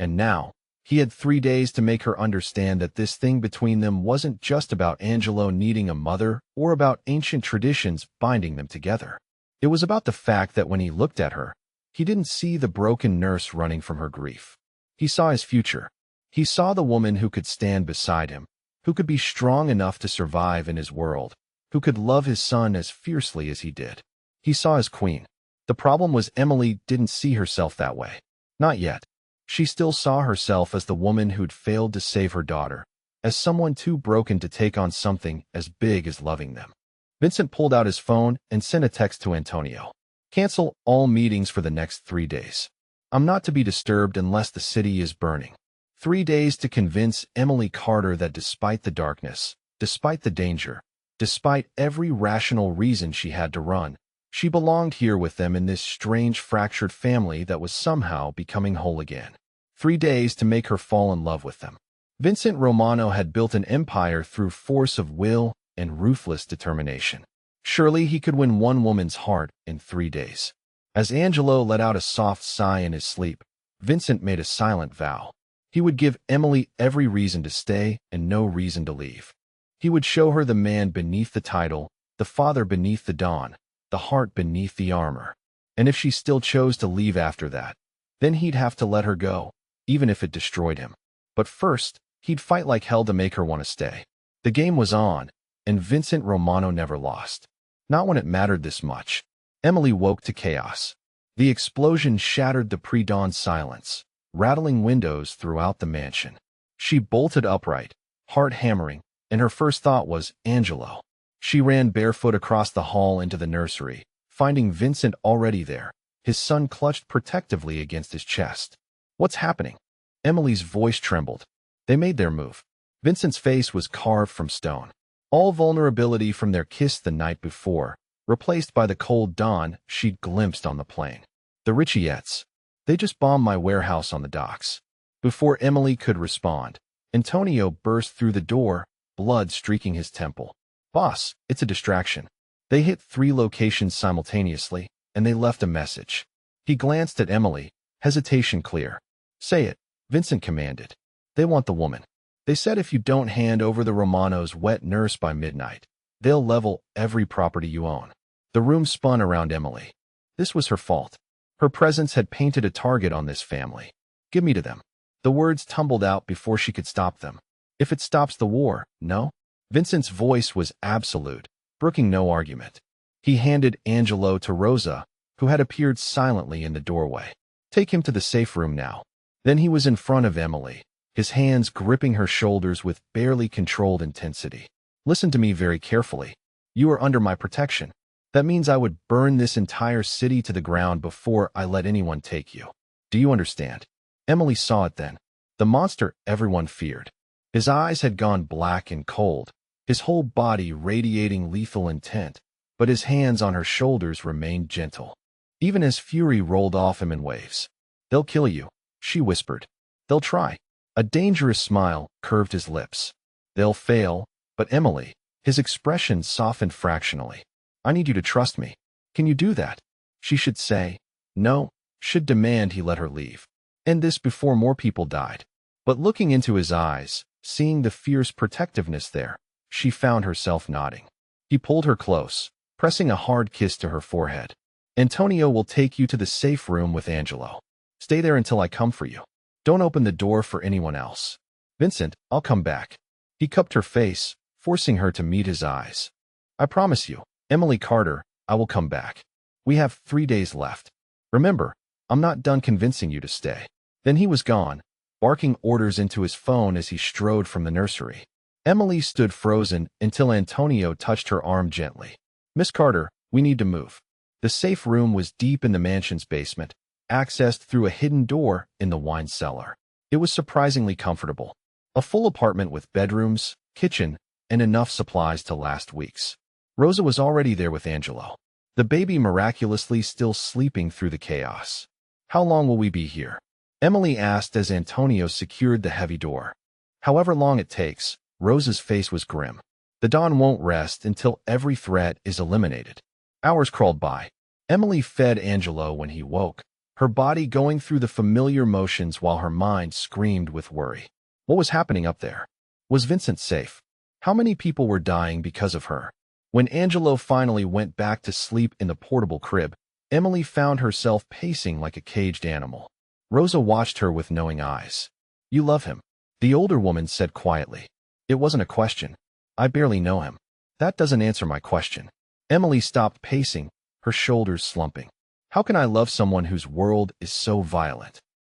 And now, he had 3 days to make her understand that this thing between them wasn't just about Angelo needing a mother or about ancient traditions binding them together. It was about the fact that when he looked at her, he didn't see the broken nurse running from her grief. He saw his future. He saw the woman who could stand beside him, who could be strong enough to survive in his world, who could love his son as fiercely as he did. He saw his queen. The problem was Emily didn't see herself that way. Not yet. She still saw herself as the woman who'd failed to save her daughter, as someone too broken to take on something as big as loving them. Vincent pulled out his phone and sent a text to Antonio. "Cancel all meetings for the next 3 days. I'm not to be disturbed unless the city is burning." 3 days to convince Emily Carter that despite the darkness, despite the danger, despite every rational reason she had to run, she belonged here with them in this strange fractured family that was somehow becoming whole again. 3 days to make her fall in love with them. Vincent Romano had built an empire through force of will and ruthless determination. Surely he could win one woman's heart in 3 days. As Angelo let out a soft sigh in his sleep, Vincent made a silent vow. He would give Emily every reason to stay and no reason to leave. He would show her the man beneath the title, the father beneath the dawn, the heart beneath the armor. And if she still chose to leave after that, then he'd have to let her go, even if it destroyed him. But first, he'd fight like hell to make her want to stay. The game was on, and Vincent Romano never lost. Not when it mattered this much. Emily woke to chaos. The explosion shattered the pre-dawn silence, rattling windows throughout the mansion. She bolted upright, heart hammering, and her first thought was Angelo. She ran barefoot across the hall into the nursery, finding Vincent already there, his son clutched protectively against his chest. "What's happening?" Emily's voice trembled. They made their move. Vincent's face was carved from stone. All vulnerability from their kiss the night before, replaced by the cold dawn she'd glimpsed on the plane. The Richiettes. "They just bombed my warehouse on the docks." Before Emily could respond, Antonio burst through the door, blood streaking his temple. "Boss, it's a distraction." They hit 3 locations simultaneously, and they left a message. He glanced at Emily, hesitation clear. "Say it," Vincent commanded. "They want the woman. They said if you don't hand over the Romanos' wet nurse by midnight, they'll level every property you own." The room spun around Emily. This was her fault. Her presence had painted a target on this family. "Give me to them." The words tumbled out before she could stop them. "If it stops the war, no?" Vincent's voice was absolute, brooking no argument. He handed Angelo to Rosa, who had appeared silently in the doorway. Take him to the safe room now. Then he was in front of Emily, his hands gripping her shoulders with barely controlled intensity. Listen to me very carefully. You are under my protection. That means I would burn this entire city to the ground before I let anyone take you. Do you understand? Emily saw it then. The monster everyone feared. His eyes had gone black and cold, his whole body radiating lethal intent, but his hands on her shoulders remained gentle, even as fury rolled off him in waves. They'll kill you, she whispered. They'll try. A dangerous smile curved his lips. They'll fail, but Emily, his expression softened fractionally. I need you to trust me. Can you do that? She should say. No, should demand he let her leave. And this before more people died. But looking into his eyes, seeing the fierce protectiveness there, she found herself nodding. He pulled her close, pressing a hard kiss to her forehead. Antonio will take you to the safe room with Angelo. Stay there until I come for you. Don't open the door for anyone else. Vincent, I'll come back. He cupped her face, forcing her to meet his eyes. I promise you, Emily Carter, I will come back. We have 3 days left. Remember, I'm not done convincing you to stay. Then he was gone, barking orders into his phone as he strode from the nursery. Emily stood frozen until Antonio touched her arm gently. Miss Carter, we need to move. The safe room was deep in the mansion's basement, accessed through a hidden door in the wine cellar. It was surprisingly comfortable. A full apartment with bedrooms, kitchen, and enough supplies to last weeks. Rosa was already there with Angelo, the baby miraculously still sleeping through the chaos. How long will we be here? Emily asked as Antonio secured the heavy door. However long it takes, Rosa's face was grim. The dawn won't rest until every threat is eliminated. Hours crawled by. Emily fed Angelo when he woke, her body going through the familiar motions while her mind screamed with worry. What was happening up there? Was Vincent safe? How many people were dying because of her? When Angelo finally went back to sleep in the portable crib, Emily found herself pacing like a caged animal. Rosa watched her with knowing eyes. You love him, the older woman said quietly. It wasn't a question. I barely know him. That doesn't answer my question. Emily stopped pacing, her shoulders slumping. How can I love someone whose world is so violent?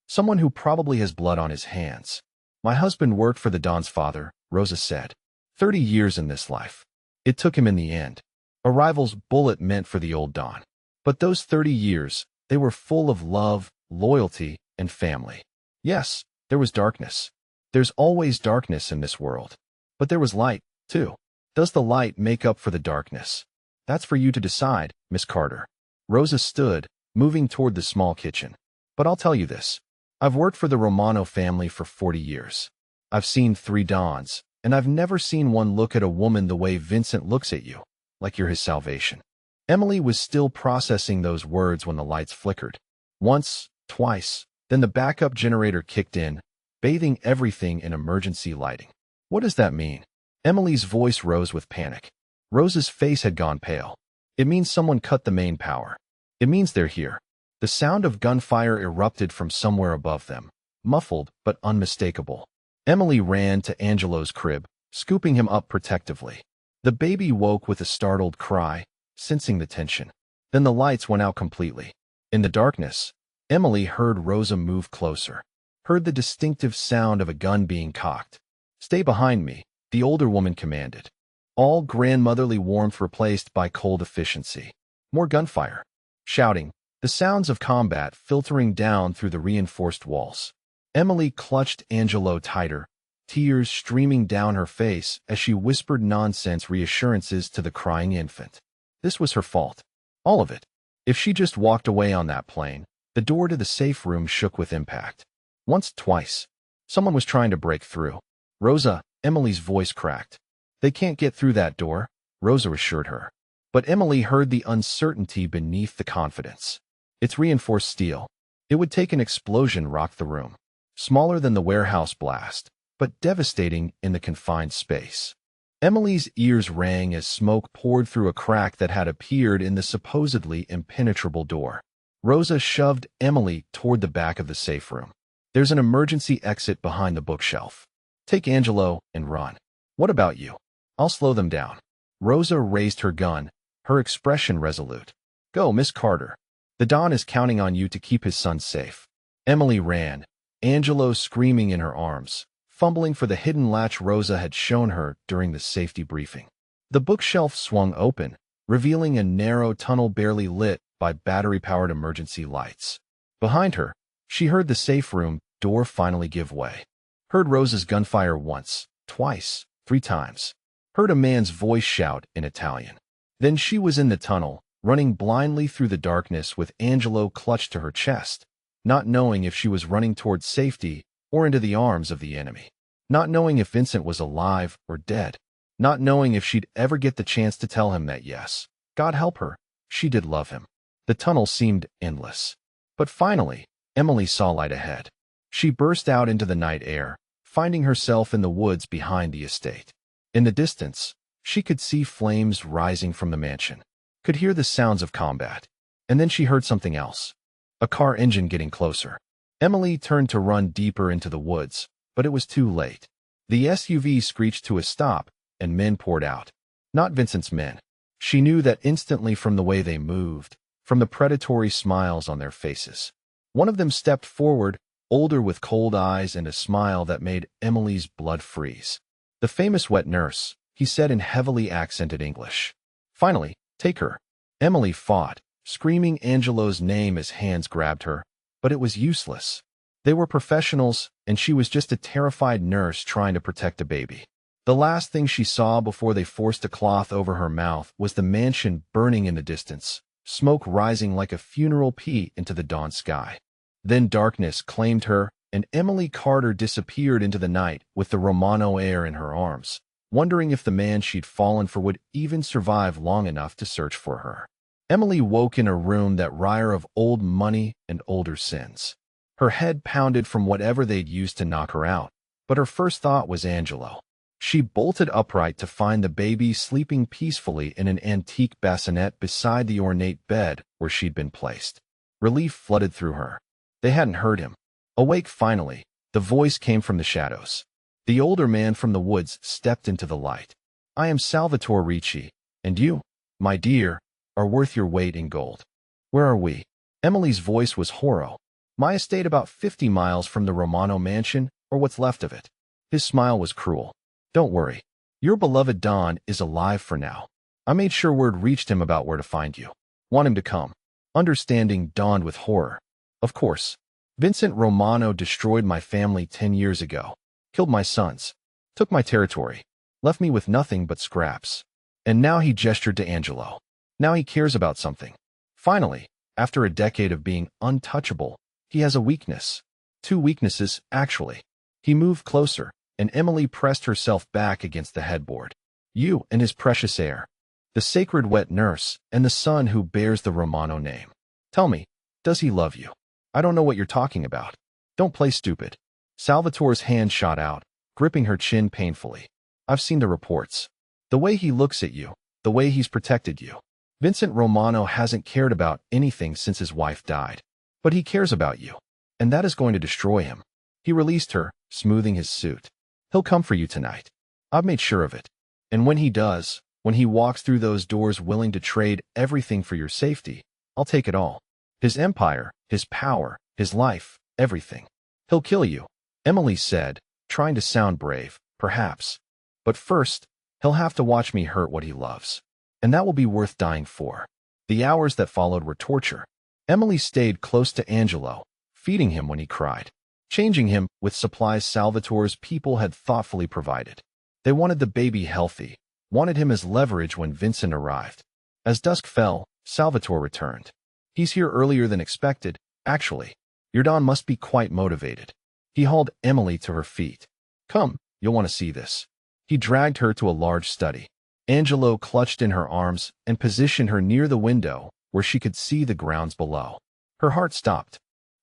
Someone who probably has blood on his hands. My husband worked for the Don's father, Rosa said. 30 years in this life. It took him in the end. A rival's bullet meant for the old Don. But those 30 years, they were full of love, loyalty, and family. Yes, there was darkness. There's always darkness in this world. But there was light, too. Does the light make up for the darkness? That's for you to decide, Miss Carter. Rosa stood, moving toward the small kitchen. But I'll tell you this. I've worked for the Romano family for 40 years. I've seen 3 Dons, and I've never seen one look at a woman the way Vincent looks at you, like you're his salvation. Emily was still processing those words when the lights flickered. Once, twice, then the backup generator kicked in, bathing everything in emergency lighting. What does that mean? Emily's voice rose with panic. Rosa's face had gone pale. It means someone cut the main power. It means they're here. The sound of gunfire erupted from somewhere above them, muffled but unmistakable. Emily ran to Angelo's crib, scooping him up protectively. The baby woke with a startled cry, sensing the tension. Then the lights went out completely. In the darkness, Emily heard Rosa move closer, heard the distinctive sound of a gun being cocked. Stay behind me, the older woman commanded. All grandmotherly warmth replaced by cold efficiency. More gunfire. Shouting, the sounds of combat filtering down through the reinforced walls. Emily clutched Angelo tighter, tears streaming down her face as she whispered nonsense reassurances to the crying infant. This was her fault. All of it. If she just walked away on that plane, the door to the safe room shook with impact. Once, twice. Someone was trying to break through. Rosa, Emily's voice cracked. They can't get through that door, Rosa assured her. But Emily heard the uncertainty beneath the confidence. It's reinforced steel. It would take an explosion rock the room. Smaller than the warehouse blast, but devastating in the confined space. Emily's ears rang as smoke poured through a crack that had appeared in the supposedly impenetrable door. Rosa shoved Emily toward the back of the safe room. There's an emergency exit behind the bookshelf. Take Angelo and run. What about you? I'll slow them down. Rosa raised her gun, her expression resolute. Go, Miss Carter. The Don is counting on you to keep his son safe. Emily ran, Angelo screaming in her arms, fumbling for the hidden latch Rosa had shown her during the safety briefing. The bookshelf swung open, revealing a narrow tunnel barely lit by battery-powered emergency lights. Behind her, she heard the safe room door finally give way. Heard Rosa's gunfire once, twice, 3 times. Heard a man's voice shout in Italian. Then she was in the tunnel, running blindly through the darkness with Angelo clutched to her chest, not knowing if she was running towards safety or into the arms of the enemy. Not knowing if Vincent was alive or dead. Not knowing if she'd ever get the chance to tell him that yes, God help her, she did love him. The tunnel seemed endless. But finally, Emily saw light ahead. She burst out into the night air, finding herself in the woods behind the estate. In the distance, she could see flames rising from the mansion, could hear the sounds of combat. And then she heard something else. A car engine getting closer. Emily turned to run deeper into the woods, but it was too late. The SUV screeched to a stop, and men poured out. Not Vincent's men. She knew that instantly from the way they moved, from the predatory smiles on their faces. One of them stepped forward, older with cold eyes and a smile that made Emily's blood freeze. The famous wet nurse, he said in heavily accented English. Finally, take her. Emily fought, screaming Angelo's name as hands grabbed her, but it was useless. They were professionals, and she was just a terrified nurse trying to protect a baby. The last thing she saw before they forced a cloth over her mouth was the mansion burning in the distance, smoke rising like a funeral pea into the dawn sky. Then darkness claimed her, and Emily Carter disappeared into the night with the Romano heir in her arms, wondering if the man she'd fallen for would even survive long enough to search for her. Emily woke in a room that reeked of old money and older sins. Her head pounded from whatever they'd used to knock her out, but her first thought was Angelo. She bolted upright to find the baby sleeping peacefully in an antique bassinet beside the ornate bed where she'd been placed. Relief flooded through her. They hadn't heard him. Awake finally, the voice came from the shadows. The older man from the woods stepped into the light. I am Salvatore Ricci, and you, my dear, are worth your weight in gold. Where are we? Emily's voice was Horo. My estate about 50 miles from the Romano mansion, or what's left of it. His smile was cruel. Don't worry. Your beloved Don is alive for now. I made sure word reached him about where to find you. Want him to come. Understanding dawned with horror. Of course. Vincent Romano destroyed my family 10 years ago. Killed my sons. Took my territory. Left me with nothing but scraps. And now he gestured to Angelo. Now he cares about something. Finally, after a decade of being untouchable, he has a weakness. 2 weaknesses, actually. He moved closer, and Emily pressed herself back against the headboard. You and his precious heir. The sacred wet nurse, and the son who bears the Romano name. Tell me, does he love you? I don't know what you're talking about. Don't play stupid. Salvatore's hand shot out, gripping her chin painfully. I've seen the reports. The way he looks at you, the way he's protected you. Vincent Romano hasn't cared about anything since his wife died. But he cares about you, and that is going to destroy him. He released her, smoothing his suit. He'll come for you tonight. I've made sure of it. And when he does, when he walks through those doors willing to trade everything for your safety, I'll take it all. His empire, his power, his life, everything. He'll kill you, Emily said, trying to sound brave, perhaps. But first, he'll have to watch me hurt what he loves. And that will be worth dying for. The hours that followed were torture. Emily stayed close to Angelo, feeding him when he cried, changing him with supplies Salvatore's people had thoughtfully provided. They wanted the baby healthy, wanted him as leverage when Vincent arrived. As dusk fell, Salvatore returned. He's here earlier than expected, actually. Your Don must be quite motivated. He hauled Emily to her feet. Come, you'll want to see this. He dragged her to a large study. Angelo clutched in her arms and positioned her near the window where she could see the grounds below. Her heart stopped.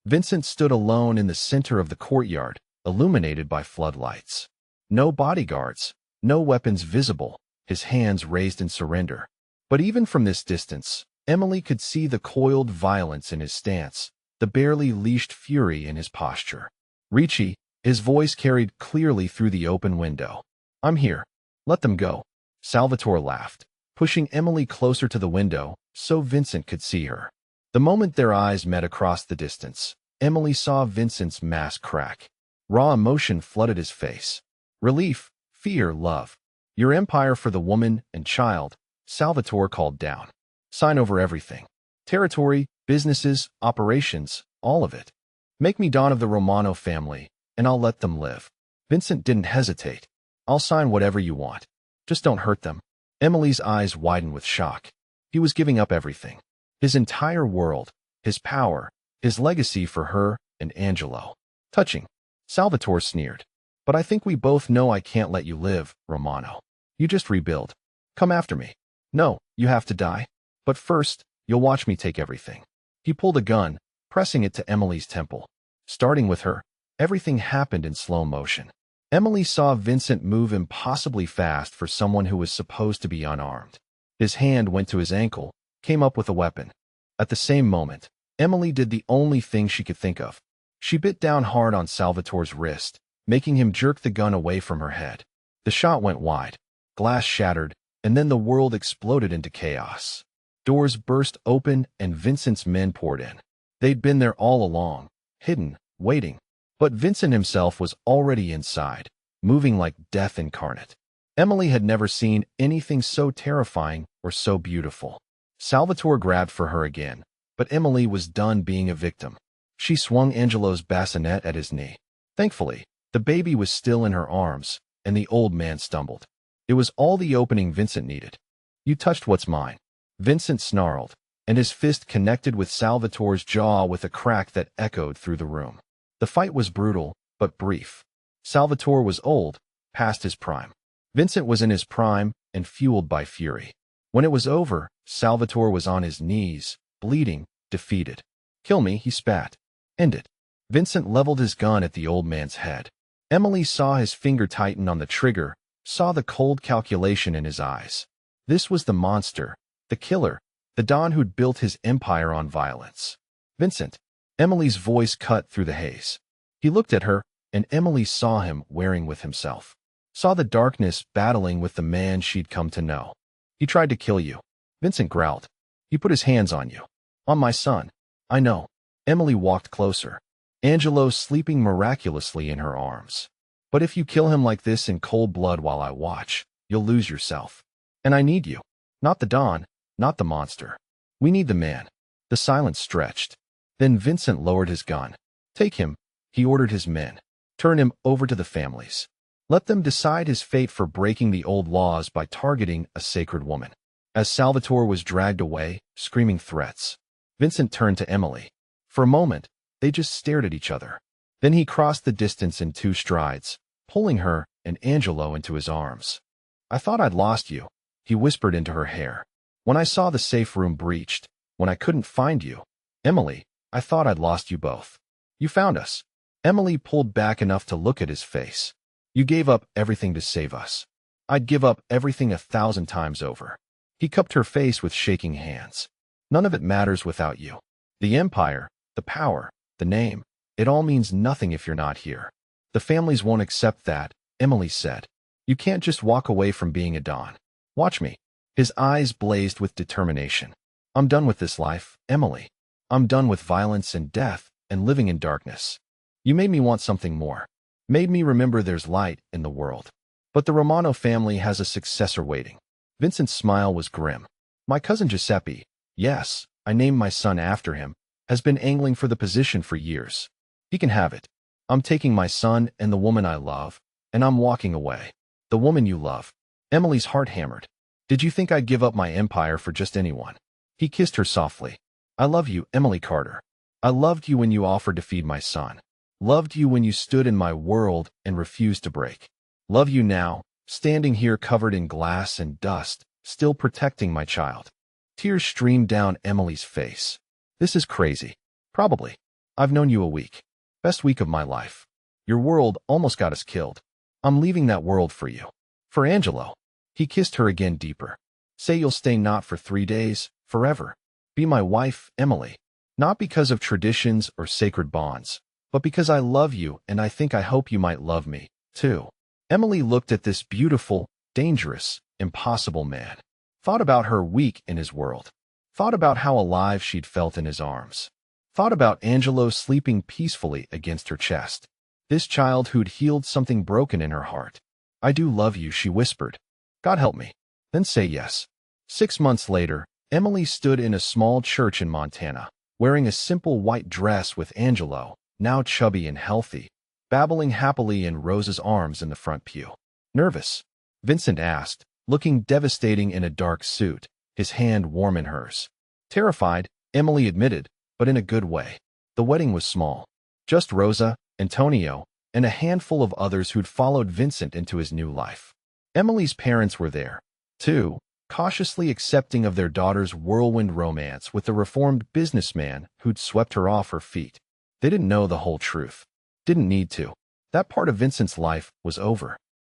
Vincent stood alone in the center of the courtyard, illuminated by floodlights. No bodyguards, no weapons visible, his hands raised in surrender. But even from this distance, Emily could see the coiled violence in his stance, the barely leashed fury in his posture. Ricci, his voice carried clearly through the open window. I'm here. Let them go. Salvatore laughed. pushing Emily closer to the window so Vincent could see her. The moment their eyes met across the distance, Emily saw Vincent's mask crack. Raw emotion flooded his face. Relief, fear, love. Your empire for the woman and child, Salvatore called down. Sign over everything. Territory, businesses, operations, all of it. Make me Don of the Romano family, and I'll let them live. Vincent didn't hesitate. I'll sign whatever you want. Just don't hurt them. Emily's eyes widened with shock. He was giving up everything. His entire world, his power, his legacy for her and Angelo. Touching. Salvatore sneered. But I think we both know I can't let you live, Romano. You just rebuild. Come after me. No, you have to die. But first, you'll watch me take everything. He pulled a gun, pressing it to Emily's temple. Starting with her, everything happened in slow motion. Emily saw Vincent move impossibly fast for someone who was supposed to be unarmed. His hand went to his ankle, came up with a weapon. At the same moment, Emily did the only thing she could think of. She bit down hard on Salvatore's wrist, making him jerk the gun away from her head. The shot went wide. Glass shattered, and then the world exploded into chaos. Doors burst open and Vincent's men poured in. They'd been there all along, hidden, waiting. But Vincent himself was already inside, moving like death incarnate. Emily had never seen anything so terrifying or so beautiful. Salvatore grabbed for her again, but Emily was done being a victim. She swung Angelo's bassinet at his knee. Thankfully, the baby was still in her arms, and the old man stumbled. It was all the opening Vincent needed. You touched what's mine. Vincent snarled, and his fist connected with Salvatore's jaw with a crack that echoed through the room. The fight was brutal, but brief. Salvatore was old, past his prime. Vincent was in his prime and fueled by fury. When it was over, Salvatore was on his knees, bleeding, defeated. Kill me, he spat. End it. Vincent leveled his gun at the old man's head. Emily saw his finger tighten on the trigger, saw the cold calculation in his eyes. This was the monster, the killer, the Don who'd built his empire on violence. Vincent. Emily's voice cut through the haze. He looked at her, and Emily saw him wearing with himself. Saw the darkness battling with the man she'd come to know. He tried to kill you. Vincent growled. He put his hands on you. On my son. I know. Emily walked closer. Angelo sleeping miraculously in her arms. But if you kill him like this in cold blood while I watch, you'll lose yourself. And I need you. Not the Don, not the monster. We need the man. The silence stretched. Then Vincent lowered his gun. Take him, he ordered his men. Turn him over to the families. Let them decide his fate for breaking the old laws by targeting a sacred woman. As Salvatore was dragged away, screaming threats, Vincent turned to Emily. For a moment, they just stared at each other. Then he crossed the distance in 2 strides, pulling her and Angelo into his arms. I thought I'd lost you, he whispered into her hair. When I saw the safe room breached, when I couldn't find you, Emily, I thought I'd lost you both. You found us. Emily pulled back enough to look at his face. You gave up everything to save us. I'd give up everything 1,000 times over. He cupped her face with shaking hands. None of it matters without you. The empire, the power, the name, it all means nothing if you're not here. The families won't accept that, Emily said. You can't just walk away from being a Don. Watch me. His eyes blazed with determination. I'm done with this life, Emily. I'm done with violence and death and living in darkness. You made me want something more. Made me remember there's light in the world. But the Romano family has a successor waiting. Vincent's smile was grim. My cousin Giuseppe, yes, I named my son after him, has been angling for the position for years. He can have it. I'm taking my son and the woman I love, and I'm walking away. The woman you love. Emily's heart hammered. Did you think I'd give up my empire for just anyone? He kissed her softly. I love you, Emily Carter. I loved you when you offered to feed my son. Loved you when you stood in my world and refused to break. Love you now, standing here covered in glass and dust, still protecting my child. Tears streamed down Emily's face. This is crazy. Probably. I've known you a week. Best week of my life. Your world almost got us killed. I'm leaving that world for you. For Angelo. He kissed her again deeper. Say you'll stay not for 3 days, forever. Be my wife, Emily. Not because of traditions or sacred bonds, but because I love you and I hope you might love me, too. Emily looked at this beautiful, dangerous, impossible man. Thought about her week in his world. Thought about how alive she'd felt in his arms. Thought about Angelo sleeping peacefully against her chest. This child who'd healed something broken in her heart. I do love you, she whispered. God help me. Then say yes. 6 months later, Emily stood in a small church in Montana, wearing a simple white dress with Angelo, now chubby and healthy, babbling happily in Rosa's arms in the front pew. Nervous? Vincent asked, looking devastating in a dark suit, his hand warm in hers. Terrified, Emily admitted, but in a good way. The wedding was small. Just Rosa, Antonio, and a handful of others who'd followed Vincent into his new life. Emily's parents were there, too, cautiously accepting of their daughter's whirlwind romance with the reformed businessman who'd swept her off her feet. They didn't know the whole truth. Didn't need to. That part of Vincent's life was over.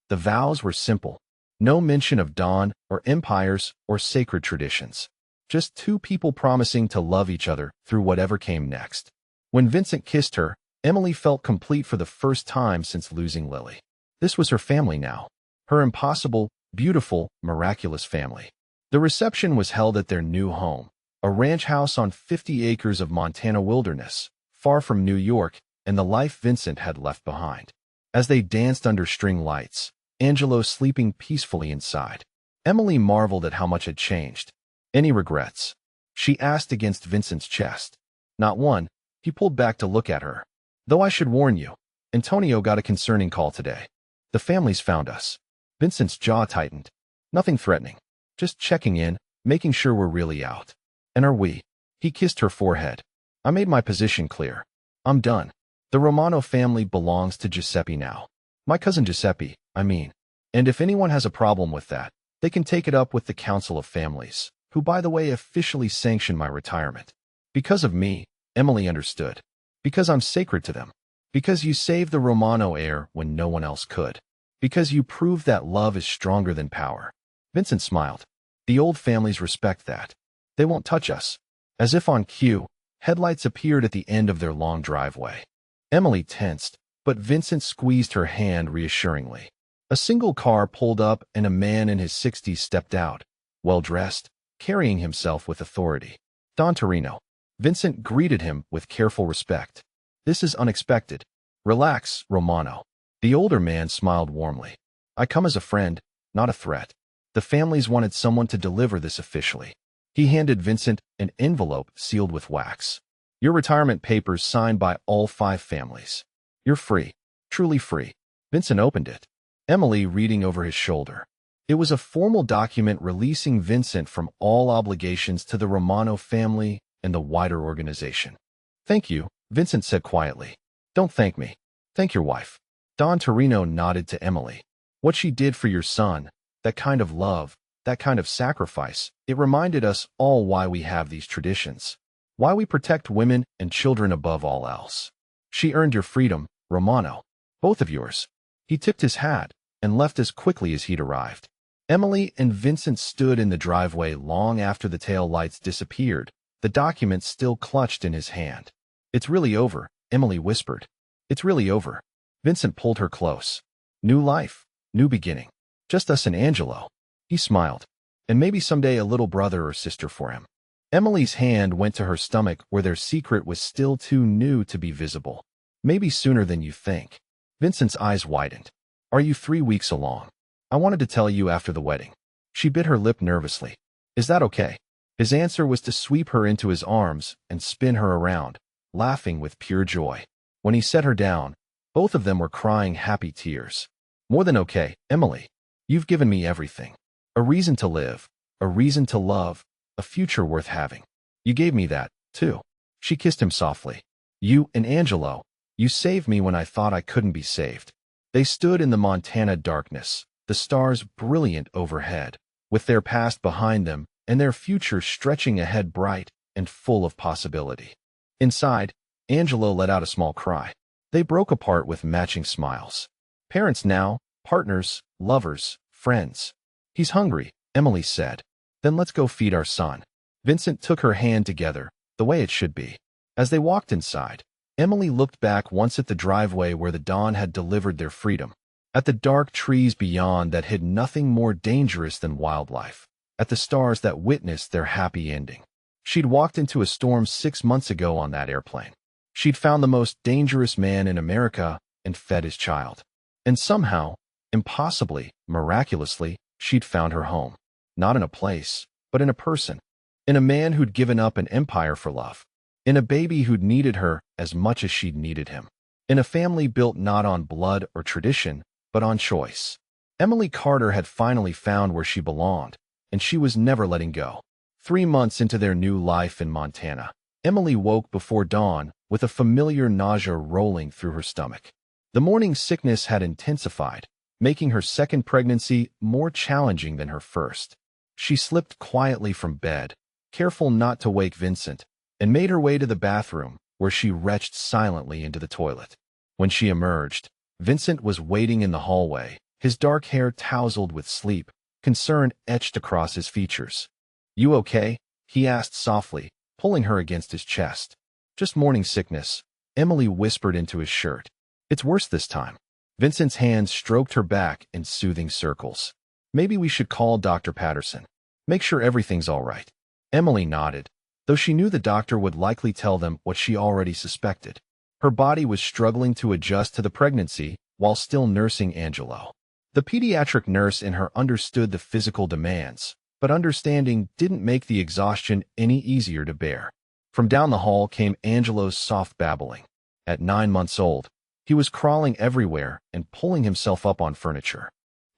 The vows were simple. No mention of Don or empires or sacred traditions. Just two people promising to love each other through whatever came next. When Vincent kissed her, Emily felt complete for the first time since losing Lily. This was her family now. Her impossible, beautiful, miraculous family. The reception was held at their new home, a ranch house on 50 acres of Montana wilderness, far from New York and the life Vincent had left behind. As they danced under string lights, Angelo sleeping peacefully inside, Emily marveled at how much had changed. Any regrets? She asked against Vincent's chest. Not one. He pulled back to look at her. Though I should warn you, Antonio got a concerning call today. The family's found us. Vincent's jaw tightened. Nothing threatening. Just checking in, making sure we're really out. And are we? He kissed her forehead. I made my position clear. I'm done. The Romano family belongs to Giuseppe now. My cousin Giuseppe, I mean. And if anyone has a problem with that, they can take it up with the Council of Families, who by the way officially sanctioned my retirement. Because of me, Emily understood. Because I'm sacred to them. Because you saved the Romano heir when no one else could. Because you proved that love is stronger than power. Vincent smiled. The old families respect that. They won't touch us. As if on cue, headlights appeared at the end of their long driveway. Emily tensed, but Vincent squeezed her hand reassuringly. A single car pulled up and a man in his 60s stepped out, well-dressed, carrying himself with authority. Don Torino. Vincent greeted him with careful respect. This is unexpected. Relax, Romano. The older man smiled warmly. I come as a friend, not a threat. The families wanted someone to deliver this officially. He handed Vincent an envelope sealed with wax. Your retirement papers signed by all 5 families. You're free. Truly free. Vincent opened it. Emily reading over his shoulder. It was a formal document releasing Vincent from all obligations to the Romano family and the wider organization. Thank you, Vincent said quietly. Don't thank me. Thank your wife. Don Torino nodded to Emily. What she did for your son, that kind of love, that kind of sacrifice, it reminded us all why we have these traditions. Why we protect women and children above all else. She earned your freedom, Romano. Both of yours. He tipped his hat and left as quickly as he'd arrived. Emily and Vincent stood in the driveway long after the tail lights disappeared, the document still clutched in his hand. It's really over, Emily whispered. It's really over. Vincent pulled her close. New life, new beginning. Just us and Angelo. He smiled. And maybe someday a little brother or sister for him. Emily's hand went to her stomach where their secret was still too new to be visible. Maybe sooner than you think. Vincent's eyes widened. Are you 3 weeks along? I wanted to tell you after the wedding. She bit her lip nervously. Is that okay? His answer was to sweep her into his arms and spin her around, laughing with pure joy. When he set her down, both of them were crying happy tears. More than okay, Emily. You've given me everything. A reason to live, a reason to love, a future worth having. You gave me that, too. She kissed him softly. You and Angelo, you saved me when I thought I couldn't be saved. They stood in the Montana darkness, the stars brilliant overhead, with their past behind them and their future stretching ahead bright and full of possibility. Inside, Angelo let out a small cry. They broke apart with matching smiles. Parents now, partners, lovers, friends. He's hungry, Emily said. Then let's go feed our son. Vincent took her hand together, the way it should be. As they walked inside, Emily looked back once at the driveway where the dawn had delivered their freedom, at the dark trees beyond that hid nothing more dangerous than wildlife. at the stars that witnessed their happy ending. She'd walked into a storm 6 months ago on that airplane. She'd found the most dangerous man in America and fed his child. And somehow, impossibly, miraculously, she'd found her home. Not in a place, but in a person. In a man who'd given up an empire for love. In a baby who'd needed her as much as she'd needed him. In a family built not on blood or tradition, but on choice. Emily Carter had finally found where she belonged, and she was never letting go. 3 months into their new life in Montana, Emily woke before dawn with a familiar nausea rolling through her stomach. The morning sickness had intensified, making her second pregnancy more challenging than her first. She slipped quietly from bed, careful not to wake Vincent, and made her way to the bathroom, where she retched silently into the toilet. When she emerged, Vincent was waiting in the hallway, his dark hair tousled with sleep, concern etched across his features. "You okay?" he asked softly, pulling her against his chest. "Just morning sickness," Emily whispered into his shirt. "It's worse this time." Vincent's hands stroked her back in soothing circles. "Maybe we should call Dr. Patterson. Make sure everything's all right." Emily nodded, though she knew the doctor would likely tell them what she already suspected. Her body was struggling to adjust to the pregnancy while still nursing Angelo. The pediatric nurse in her understood the physical demands, but understanding didn't make the exhaustion any easier to bear. From down the hall came Angelo's soft babbling. At 9 months old, he was crawling everywhere and pulling himself up on furniture.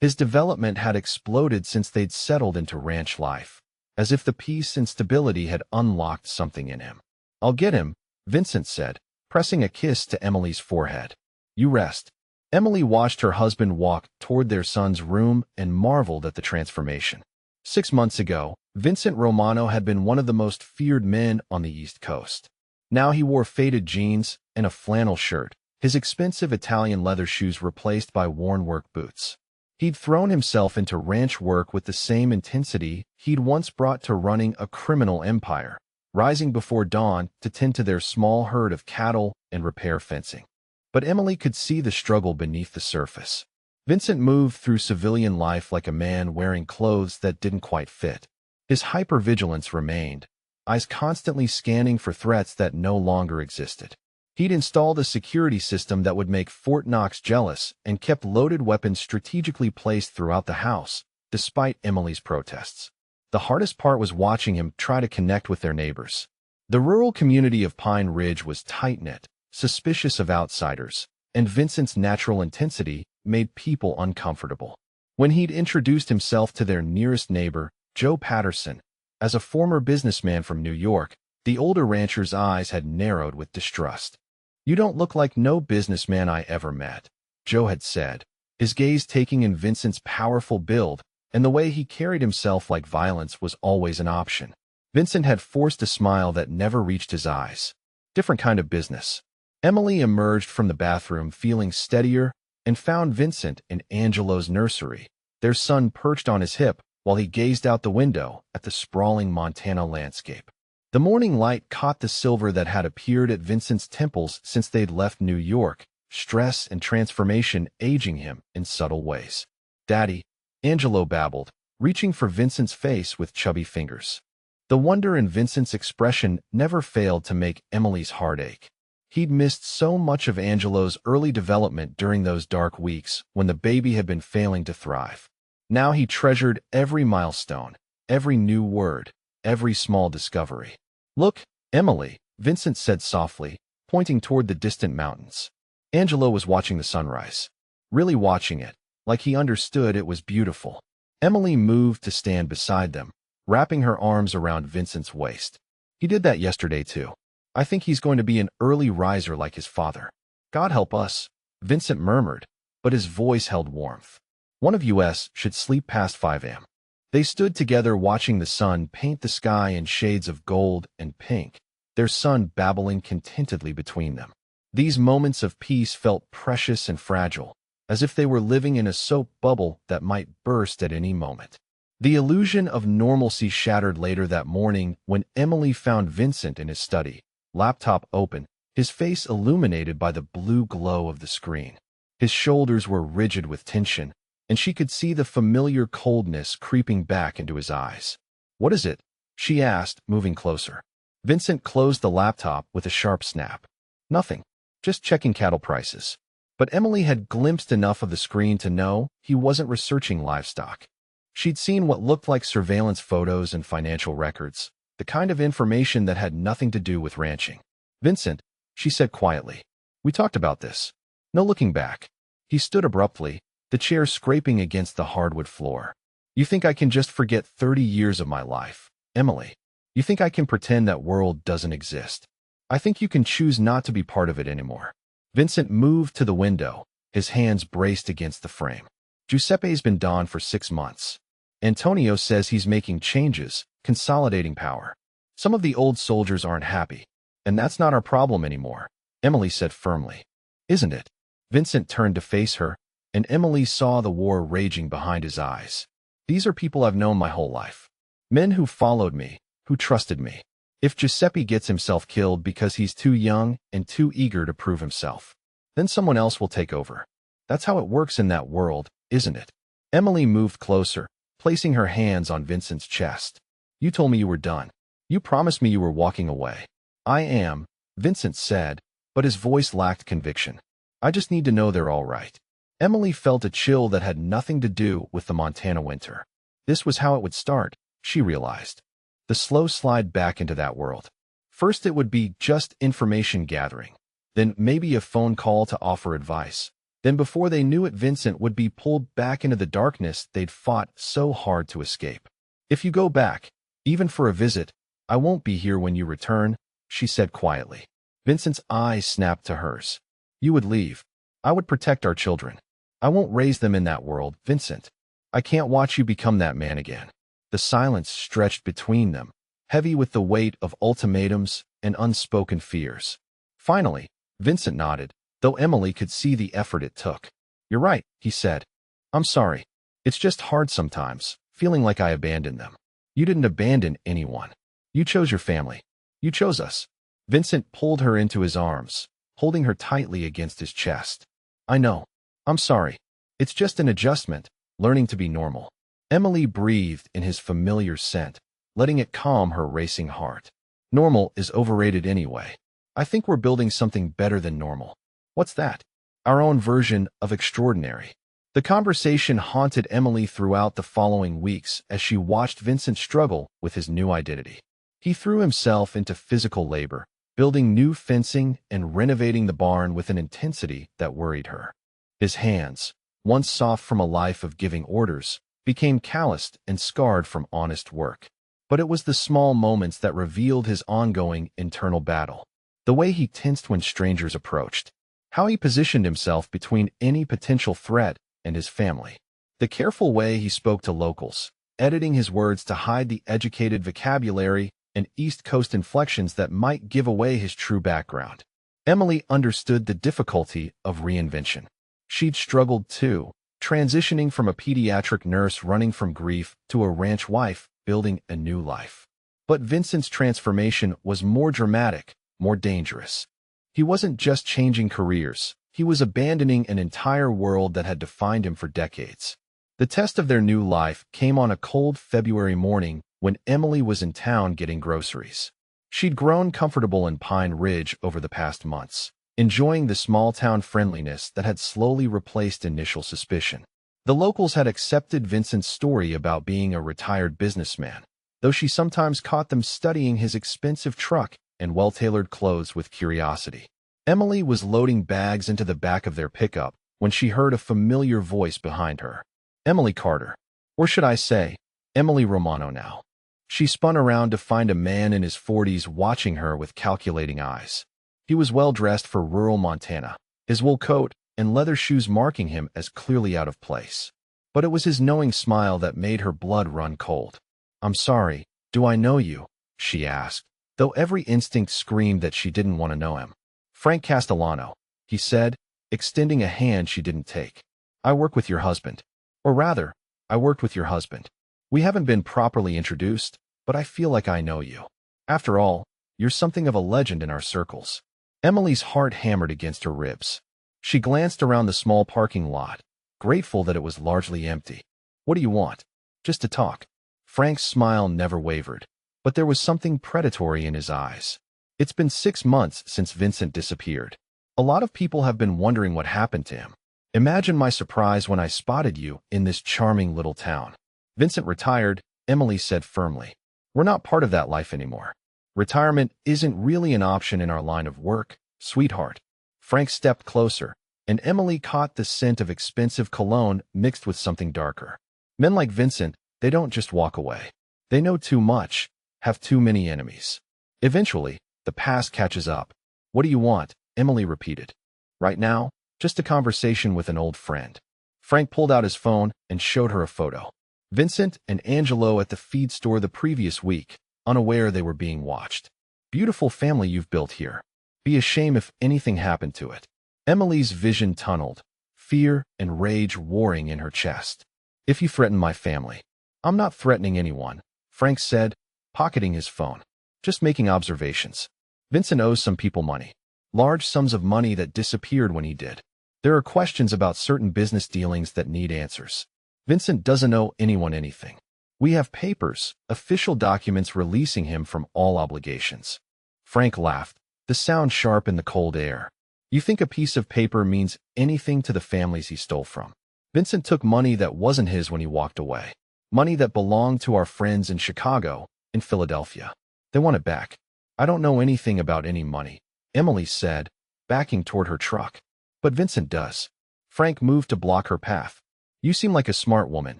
His development had exploded since they'd settled into ranch life, as if the peace and stability had unlocked something in him. "I'll get him," Vincent said, pressing a kiss to Emily's forehead. "You rest." Emily watched her husband walk toward their son's room and marveled at the transformation. 6 months ago, Vincent Romano had been one of the most feared men on the East Coast. Now he wore faded jeans and a flannel shirt, his expensive Italian leather shoes replaced by worn work boots. He'd thrown himself into ranch work with the same intensity he'd once brought to running a criminal empire, rising before dawn to tend to their small herd of cattle and repair fencing. But Emily could see the struggle beneath the surface. Vincent moved through civilian life like a man wearing clothes that didn't quite fit. His hypervigilance remained, eyes constantly scanning for threats that no longer existed. He'd installed a security system that would make Fort Knox jealous and kept loaded weapons strategically placed throughout the house, despite Emily's protests. The hardest part was watching him try to connect with their neighbors. The rural community of Pine Ridge was tight-knit, suspicious of outsiders, and Vincent's natural intensity made people uncomfortable. When he'd introduced himself to their nearest neighbor, Joe Patterson, as a former businessman from New York, the older rancher's eyes had narrowed with distrust. "You don't look like no businessman I ever met," Joe had said, his gaze taking in Vincent's powerful build and the way he carried himself like violence was always an option. Vincent had forced a smile that never reached his eyes. Different kind of business. Emily emerged from the bathroom feeling steadier and found Vincent in Angelo's nursery, their son perched on his hip while he gazed out the window at the sprawling Montana landscape. The morning light caught the silver that had appeared at Vincent's temples since they'd left New York, stress and transformation aging him in subtle ways. "Daddy," Angelo babbled, reaching for Vincent's face with chubby fingers. The wonder in Vincent's expression never failed to make Emily's heart ache. He'd missed so much of Angelo's early development during those dark weeks when the baby had been failing to thrive. Now he treasured every milestone, every new word, every small discovery. "Look, Emily," Vincent said softly, pointing toward the distant mountains. Angelo was watching the sunrise. Really watching it, like he understood it was beautiful. Emily moved to stand beside them, wrapping her arms around Vincent's waist. "He did that yesterday too. I think he's going to be an early riser like his father." "God help us," Vincent murmured, but his voice held warmth. "One of us should sleep past 5 a.m. They stood together watching the sun paint the sky in shades of gold and pink, their son babbling contentedly between them. These moments of peace felt precious and fragile, as if they were living in a soap bubble that might burst at any moment. The illusion of normalcy shattered later that morning when Emily found Vincent in his study, laptop open, his face illuminated by the blue glow of the screen. His shoulders were rigid with tension, and she could see the familiar coldness creeping back into his eyes. "What is it?" she asked, moving closer. Vincent closed the laptop with a sharp snap. "Nothing. Just checking cattle prices." But Emily had glimpsed enough of the screen to know he wasn't researching livestock. She'd seen what looked like surveillance photos and financial records, the kind of information that had nothing to do with ranching. "Vincent," she said quietly, "we talked about this." No looking back. He stood abruptly, the chair scraping against the hardwood floor. "You think I can just forget 30 years of my life, Emily? You think I can pretend that world doesn't exist? I think you can choose not to be part of it anymore." Vincent moved to the window, his hands braced against the frame. "Giuseppe's been gone for 6 months. Antonio says he's making changes, consolidating power. Some of the old soldiers aren't happy, and that's not our problem anymore," Emily said firmly. "Isn't it?" Vincent turned to face her, and Emily saw the war raging behind his eyes. "These are people I've known my whole life. Men who followed me, who trusted me. If Giuseppe gets himself killed because he's too young and too eager to prove himself, then someone else will take over. That's how it works in that world, isn't it?" Emily moved closer, placing her hands on Vincent's chest. "You told me you were done. You promised me you were walking away." "I am," Vincent said, but his voice lacked conviction. "I just need to know they're all right." Emily felt a chill that had nothing to do with the Montana winter. This was how it would start, she realized. The slow slide back into that world. First it would be just information gathering, then maybe a phone call to offer advice. Then before they knew it, Vincent would be pulled back into the darkness they'd fought so hard to escape. "If you go back, even for a visit, I won't be here when you return," she said quietly. Vincent's eyes snapped to hers. "You would leave. I would protect our children. I won't raise them in that world, Vincent. I can't watch you become that man again." The silence stretched between them, heavy with the weight of ultimatums and unspoken fears. Finally, Vincent nodded, though Emily could see the effort it took. "You're right," he said. "I'm sorry. It's just hard sometimes, feeling like I abandoned them." "You didn't abandon anyone. You chose your family. You chose us." Vincent pulled her into his arms, holding her tightly against his chest. "I know. I'm sorry. It's just an adjustment, learning to be normal." Emily breathed in his familiar scent, letting it calm her racing heart. "Normal is overrated anyway. I think we're building something better than normal." "What's that?" "Our own version of extraordinary." The conversation haunted Emily throughout the following weeks as she watched Vincent struggle with his new identity. He threw himself into physical labor, building new fencing and renovating the barn with an intensity that worried her. His hands, once soft from a life of giving orders, became calloused and scarred from honest work. But it was the small moments that revealed his ongoing internal battle. The way he tensed when strangers approached, how he positioned himself between any potential threat and his family, the careful way he spoke to locals, editing his words to hide the educated vocabulary and East Coast inflections that might give away his true background. Emily understood the difficulty of reinvention. She'd struggled too, transitioning from a pediatric nurse running from grief to a ranch wife building a new life. But Vincent's transformation was more dramatic, more dangerous. He wasn't just changing careers, he was abandoning an entire world that had defined him for decades. The test of their new life came on a cold February morning when Emily was in town getting groceries. She'd grown comfortable in Pine Ridge over the past months, enjoying the small-town friendliness that had slowly replaced initial suspicion. The locals had accepted Vincent's story about being a retired businessman, though she sometimes caught them studying his expensive truck and well-tailored clothes with curiosity. Emily was loading bags into the back of their pickup when she heard a familiar voice behind her. Emily Carter. Or should I say, Emily Romano now. She spun around to find a man in his 40s watching her with calculating eyes. He was well-dressed for rural Montana, his wool coat and leather shoes marking him as clearly out of place. But it was his knowing smile that made her blood run cold. "I'm sorry, do I know you?" she asked, though every instinct screamed that she didn't want to know him. "Frank Castellano," he said, extending a hand she didn't take. "I work with your husband. Or rather, I worked with your husband. We haven't been properly introduced, but I feel like I know you. After all, you're something of a legend in our circles." Emily's heart hammered against her ribs. She glanced around the small parking lot, grateful that it was largely empty. What do you want? Just to talk. Frank's smile never wavered, but there was something predatory in his eyes. It's been 6 months since Vincent disappeared. A lot of people have been wondering what happened to him. Imagine my surprise when I spotted you in this charming little town. Vincent retired, Emily said firmly. We're not part of that life anymore. Retirement isn't really an option in our line of work, sweetheart. Frank stepped closer, and Emily caught the scent of expensive cologne mixed with something darker. Men like Vincent, they don't just walk away. They know too much, have too many enemies. Eventually, the past catches up. What do you want? Emily repeated. Right now, just a conversation with an old friend. Frank pulled out his phone and showed her a photo. Vincent and Angelo at the feed store the previous week, unaware they were being watched. Beautiful family you've built here. Be a shame if anything happened to it. Emily's vision tunneled, fear and rage warring in her chest. If you threaten my family. I'm not threatening anyone, Frank said, pocketing his phone. Just making observations. Vincent owes some people money. Large sums of money that disappeared when he did. There are questions about certain business dealings that need answers. Vincent doesn't owe anyone anything. We have papers, official documents releasing him from all obligations. Frank laughed, the sound sharp in the cold air. You think a piece of paper means anything to the families he stole from? Vincent took money that wasn't his when he walked away. Money that belonged to our friends in Chicago, in Philadelphia. They want it back. I don't know anything about any money, Emily said, backing toward her truck. But Vincent does. Frank moved to block her path. You seem like a smart woman,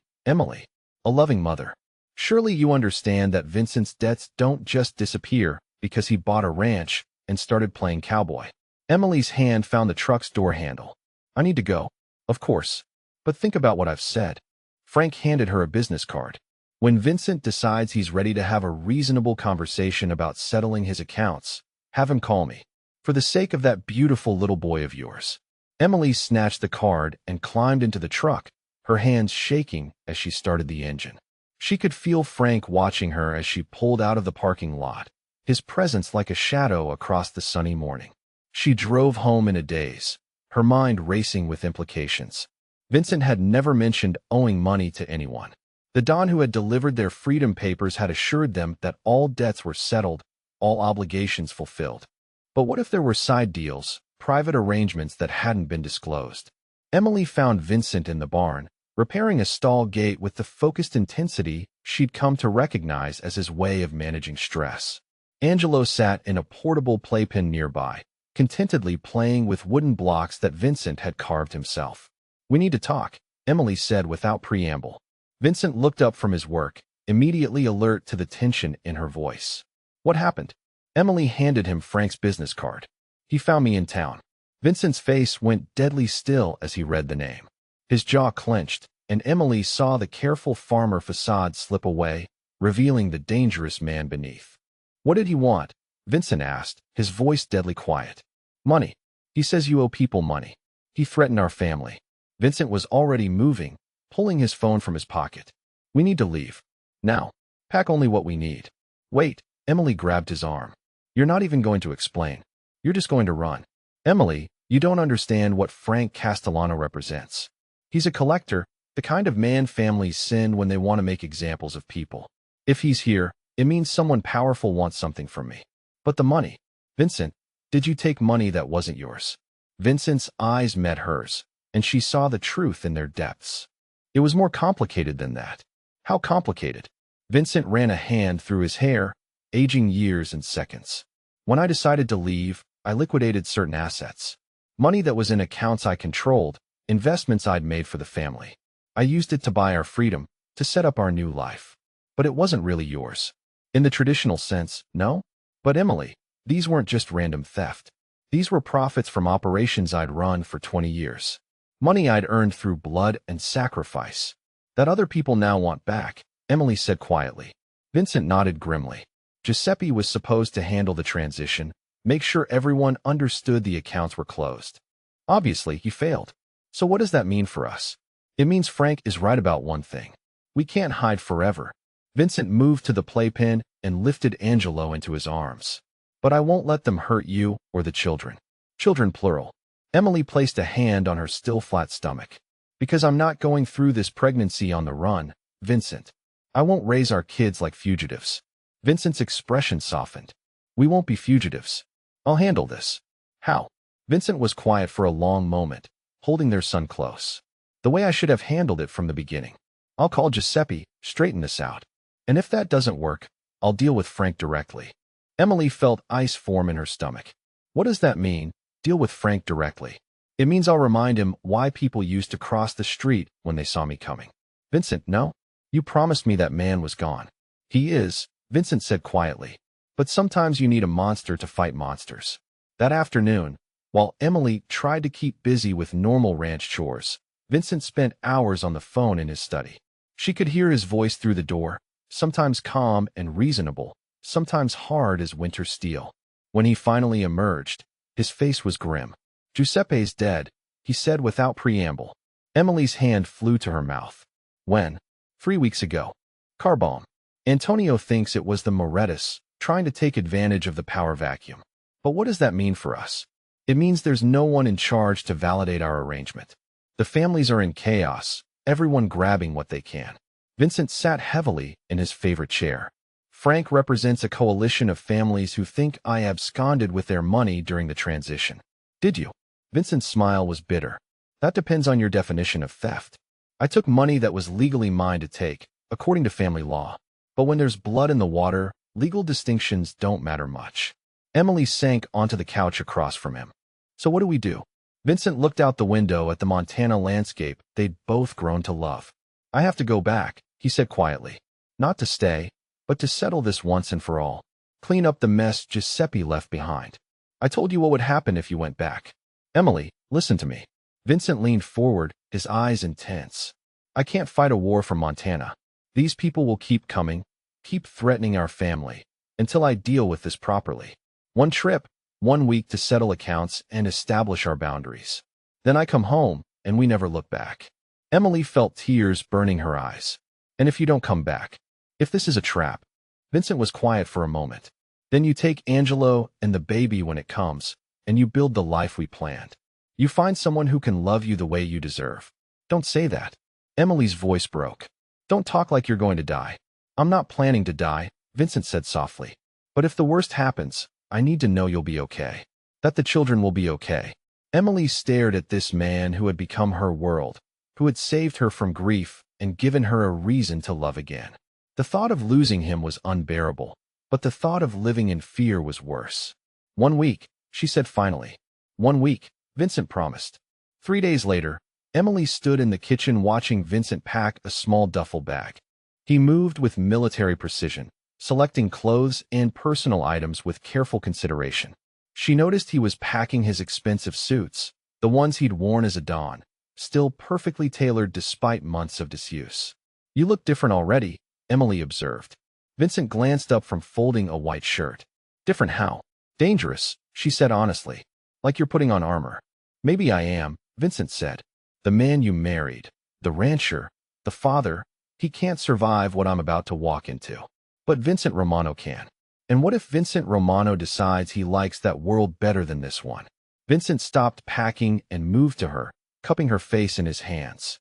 Emily. A loving mother. Surely you understand that Vincent's debts don't just disappear because he bought a ranch and started playing cowboy. Emily's hand found the truck's door handle. I need to go. Of course. But think about what I've said. Frank handed her a business card. When Vincent decides he's ready to have a reasonable conversation about settling his accounts, have him call me. For the sake of that beautiful little boy of yours. Emily snatched the card and climbed into the truck, her hands shaking as she started the engine. She could feel Frank watching her as she pulled out of the parking lot, his presence like a shadow across the sunny morning. She drove home in a daze, her mind racing with implications. Vincent had never mentioned owing money to anyone. The Don who had delivered their freedom papers had assured them that all debts were settled, all obligations fulfilled. But what if there were side deals, private arrangements that hadn't been disclosed? Emily found Vincent in the barn, repairing a stall gate with the focused intensity she'd come to recognize as his way of managing stress. Angelo sat in a portable playpen nearby, contentedly playing with wooden blocks that Vincent had carved himself. We need to talk, Emily said without preamble. Vincent looked up from his work, immediately alert to the tension in her voice. What happened? Emily handed him Frank's business card. He found me in town. Vincent's face went deadly still as he read the name. His jaw clenched, and Emily saw the careful farmer facade slip away, revealing the dangerous man beneath. What did he want? Vincent asked, his voice deadly quiet. Money. He says you owe people money. He threatened our family. Vincent was already moving, pulling his phone from his pocket. We need to leave. Now. Pack only what we need. Wait, Emily grabbed his arm. You're not even going to explain. You're just going to run. Emily, you don't understand what Frank Castellano represents. He's a collector, the kind of man families send when they want to make examples of people. If he's here, it means someone powerful wants something from me. But the money. Vincent, did you take money that wasn't yours? Vincent's eyes met hers, and she saw the truth in their depths. It was more complicated than that. How complicated? Vincent ran a hand through his hair, aging years and seconds. When I decided to leave, I liquidated certain assets. Money that was in accounts I controlled, investments I'd made for the family. I used it to buy our freedom, to set up our new life. But it wasn't really yours. In the traditional sense, no? But Emily, these weren't just random theft. These were profits from operations I'd run for 20 years. Money I'd earned through blood and sacrifice. That other people now want back, Emily said quietly. Vincent nodded grimly. Giuseppe was supposed to handle the transition, make sure everyone understood the accounts were closed. Obviously, he failed. So what does that mean for us? It means Frank is right about one thing. We can't hide forever. Vincent moved to the playpen and lifted Angelo into his arms. But I won't let them hurt you or the children. Children plural. Emily placed a hand on her still flat stomach. Because I'm not going through this pregnancy on the run, Vincent. I won't raise our kids like fugitives. Vincent's expression softened. We won't be fugitives. I'll handle this. How? Vincent was quiet for a long moment, holding their son close. The way I should have handled it from the beginning. I'll call Giuseppe, straighten this out. And if that doesn't work, I'll deal with Frank directly. Emily felt ice form in her stomach. What does that mean, deal with Frank directly? It means I'll remind him why people used to cross the street when they saw me coming. Vincent, no? You promised me that man was gone. He is, Vincent said quietly. But sometimes you need a monster to fight monsters. That afternoon, while Emily tried to keep busy with normal ranch chores, Vincent spent hours on the phone in his study. She could hear his voice through the door, sometimes calm and reasonable, sometimes hard as winter steel. When he finally emerged, his face was grim. Giuseppe's dead, he said without preamble. Emily's hand flew to her mouth. When? 3 weeks ago. Car bomb. Antonio thinks it was the Morettas, trying to take advantage of the power vacuum. But what does that mean for us? It means there's no one in charge to validate our arrangement. The families are in chaos, everyone grabbing what they can. Vincent sat heavily in his favorite chair. Frank represents a coalition of families who think I absconded with their money during the transition. Did you? Vincent's smile was bitter. That depends on your definition of theft. I took money that was legally mine to take, according to family law. But when there's blood in the water, legal distinctions don't matter much. Emily sank onto the couch across from him. So what do we do? Vincent looked out the window at the Montana landscape they'd both grown to love. I have to go back, he said quietly. Not to stay, but to settle this once and for all. Clean up the mess Giuseppe left behind. I told you what would happen if you went back. Emily, listen to me. Vincent leaned forward, his eyes intense. I can't fight a war for Montana. These people will keep coming, keep threatening our family, until I deal with this properly. 1 trip, 1 week to settle accounts and establish our boundaries. Then I come home, and we never look back. Emily felt tears burning her eyes. And if you don't come back? If this is a trap? Vincent was quiet for a moment. Then you take Angelo and the baby when it comes, and you build the life we planned. You find someone who can love you the way you deserve. Don't say that. Emily's voice broke. Don't talk like you're going to die. I'm not planning to die, Vincent said softly. But if the worst happens, I need to know you'll be okay. That the children will be okay. Emily stared at this man who had become her world, who had saved her from grief and given her a reason to love again. The thought of losing him was unbearable, but the thought of living in fear was worse. 1 week, she said finally. 1 week, Vincent promised. 3 days later, Emily stood in the kitchen watching Vincent pack a small duffel bag. He moved with military precision, selecting clothes and personal items with careful consideration. She noticed he was packing his expensive suits, the ones he'd worn as a Don, still perfectly tailored despite months of disuse. You look different already, Emily observed. Vincent glanced up from folding a white shirt. Different how? Dangerous, she said honestly. Like you're putting on armor. Maybe I am, Vincent said. The man you married, the rancher, the father, he can't survive what I'm about to walk into. But Vincent Romano can. And what if Vincent Romano decides he likes that world better than this one? Vincent stopped packing and moved to her, cupping her face in his hands.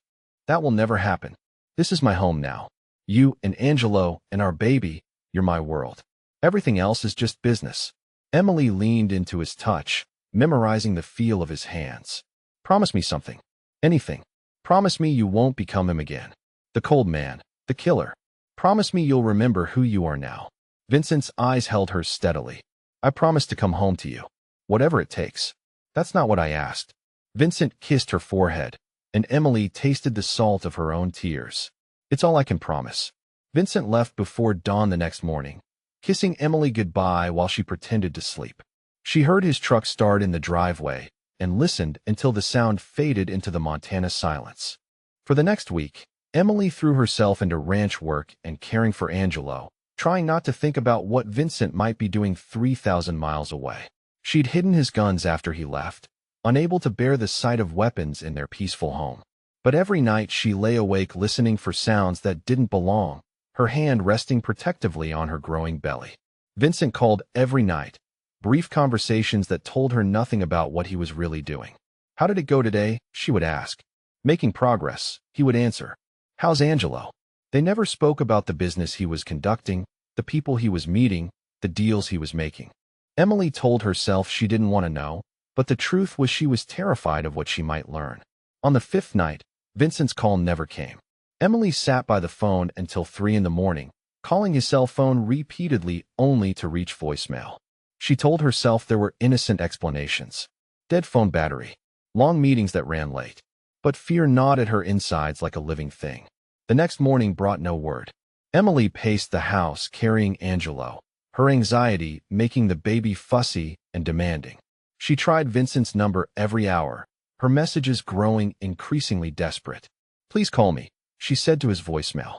That will never happen. This is my home now. You and Angelo and our baby, you're my world. Everything else is just business. Emily leaned into his touch, memorizing the feel of his hands. Promise me something. Anything. Promise me you won't become him again. The cold man. The killer. Promise me you'll remember who you are now. Vincent's eyes held hers steadily. I promise to come home to you. Whatever it takes. That's not what I asked. Vincent kissed her forehead, and Emily tasted the salt of her own tears. It's all I can promise. Vincent left before dawn the next morning, kissing Emily goodbye while she pretended to sleep. She heard his truck start in the driveway and listened until the sound faded into the Montana silence. For the next week, Emily threw herself into ranch work and caring for Angelo, trying not to think about what Vincent might be doing 3,000 miles away. She'd hidden his guns after he left, unable to bear the sight of weapons in their peaceful home. But every night she lay awake listening for sounds that didn't belong, her hand resting protectively on her growing belly. Vincent called every night, brief conversations that told her nothing about what he was really doing. How did it go today? She would ask. Making progress, he would answer. How's Angelo? They never spoke about the business he was conducting, the people he was meeting, the deals he was making. Emily told herself she didn't want to know, but the truth was she was terrified of what she might learn. On the fifth night, Vincent's call never came. Emily sat by the phone until 3 in the morning, calling his cell phone repeatedly only to reach voicemail. She told herself there were innocent explanations. Dead phone battery. Long meetings that ran late. But fear gnawed at her insides like a living thing. The next morning brought no word. Emily paced the house carrying Angelo, her anxiety making the baby fussy and demanding. She tried Vincent's number every hour, her messages growing increasingly desperate. Please call me, she said to his voicemail.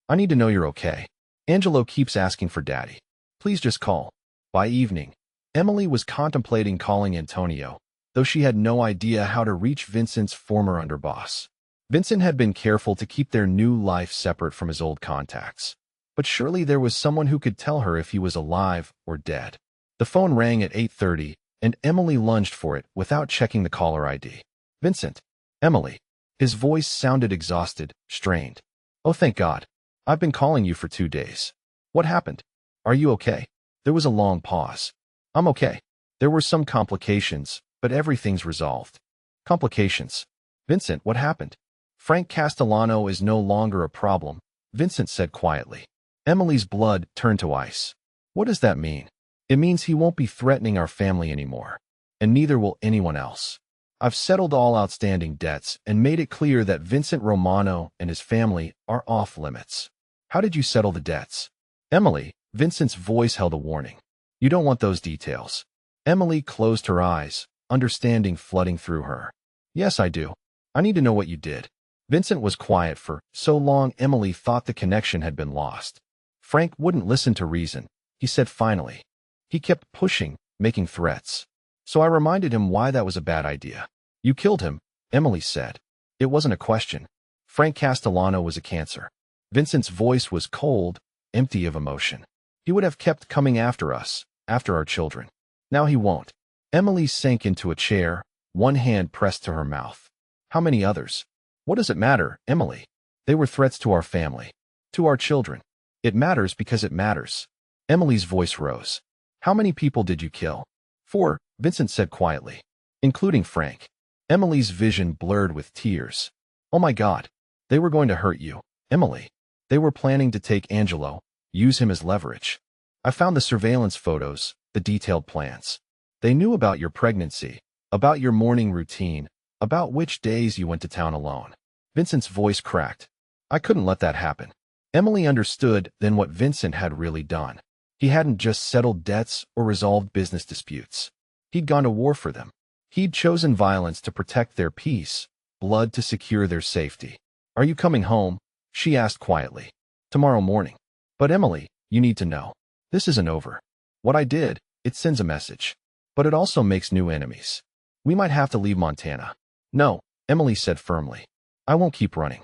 I need to know you're okay. Angelo keeps asking for daddy. Please just call. By evening, Emily was contemplating calling Antonio, though she had no idea how to reach Vincent's former underboss. Vincent had been careful to keep their new life separate from his old contacts. But surely there was someone who could tell her if he was alive or dead. The phone rang at 8:30, and Emily lunged for it without checking the caller ID. Vincent. Emily. His voice sounded exhausted, strained. Oh, thank God. I've been calling you for 2 days. What happened? Are you okay? There was a long pause. I'm okay. There were some complications, but everything's resolved. Complications. Vincent, what happened? Frank Castellano is no longer a problem, Vincent said quietly. Emily's blood turned to ice. What does that mean? It means he won't be threatening our family anymore. And neither will anyone else. I've settled all outstanding debts and made it clear that Vincent Romano and his family are off limits. How did you settle the debts? Emily, Vincent's voice held a warning. You don't want those details. Emily closed her eyes, understanding flooding through her. Yes, I do. I need to know what you did. Vincent was quiet for so long Emily thought the connection had been lost. Frank wouldn't listen to reason, he said finally. He kept pushing, making threats. So I reminded him why that was a bad idea. You killed him, Emily said. It wasn't a question. Frank Castellano was a cancer. Vincent's voice was cold, empty of emotion. He would have kept coming after us, after our children. Now he won't. Emily sank into a chair, one hand pressed to her mouth. How many others? What does it matter, Emily? They were threats to our family, to our children. It matters because it matters. Emily's voice rose. How many people did you kill? 4, Vincent said quietly. Including Frank. Emily's vision blurred with tears. Oh my God. They were going to hurt you, Emily. They were planning to take Angelo, use him as leverage. I found the surveillance photos, the detailed plans. They knew about your pregnancy, about your morning routine, about which days you went to town alone. Vincent's voice cracked. I couldn't let that happen. Emily understood then what Vincent had really done. He hadn't just settled debts or resolved business disputes. He'd gone to war for them. He'd chosen violence to protect their peace, blood to secure their safety. Are you coming home? She asked quietly. Tomorrow morning. But Emily, you need to know. This isn't over. What I did, it sends a message. But it also makes new enemies. We might have to leave Montana. No, Emily said firmly. I won't keep running.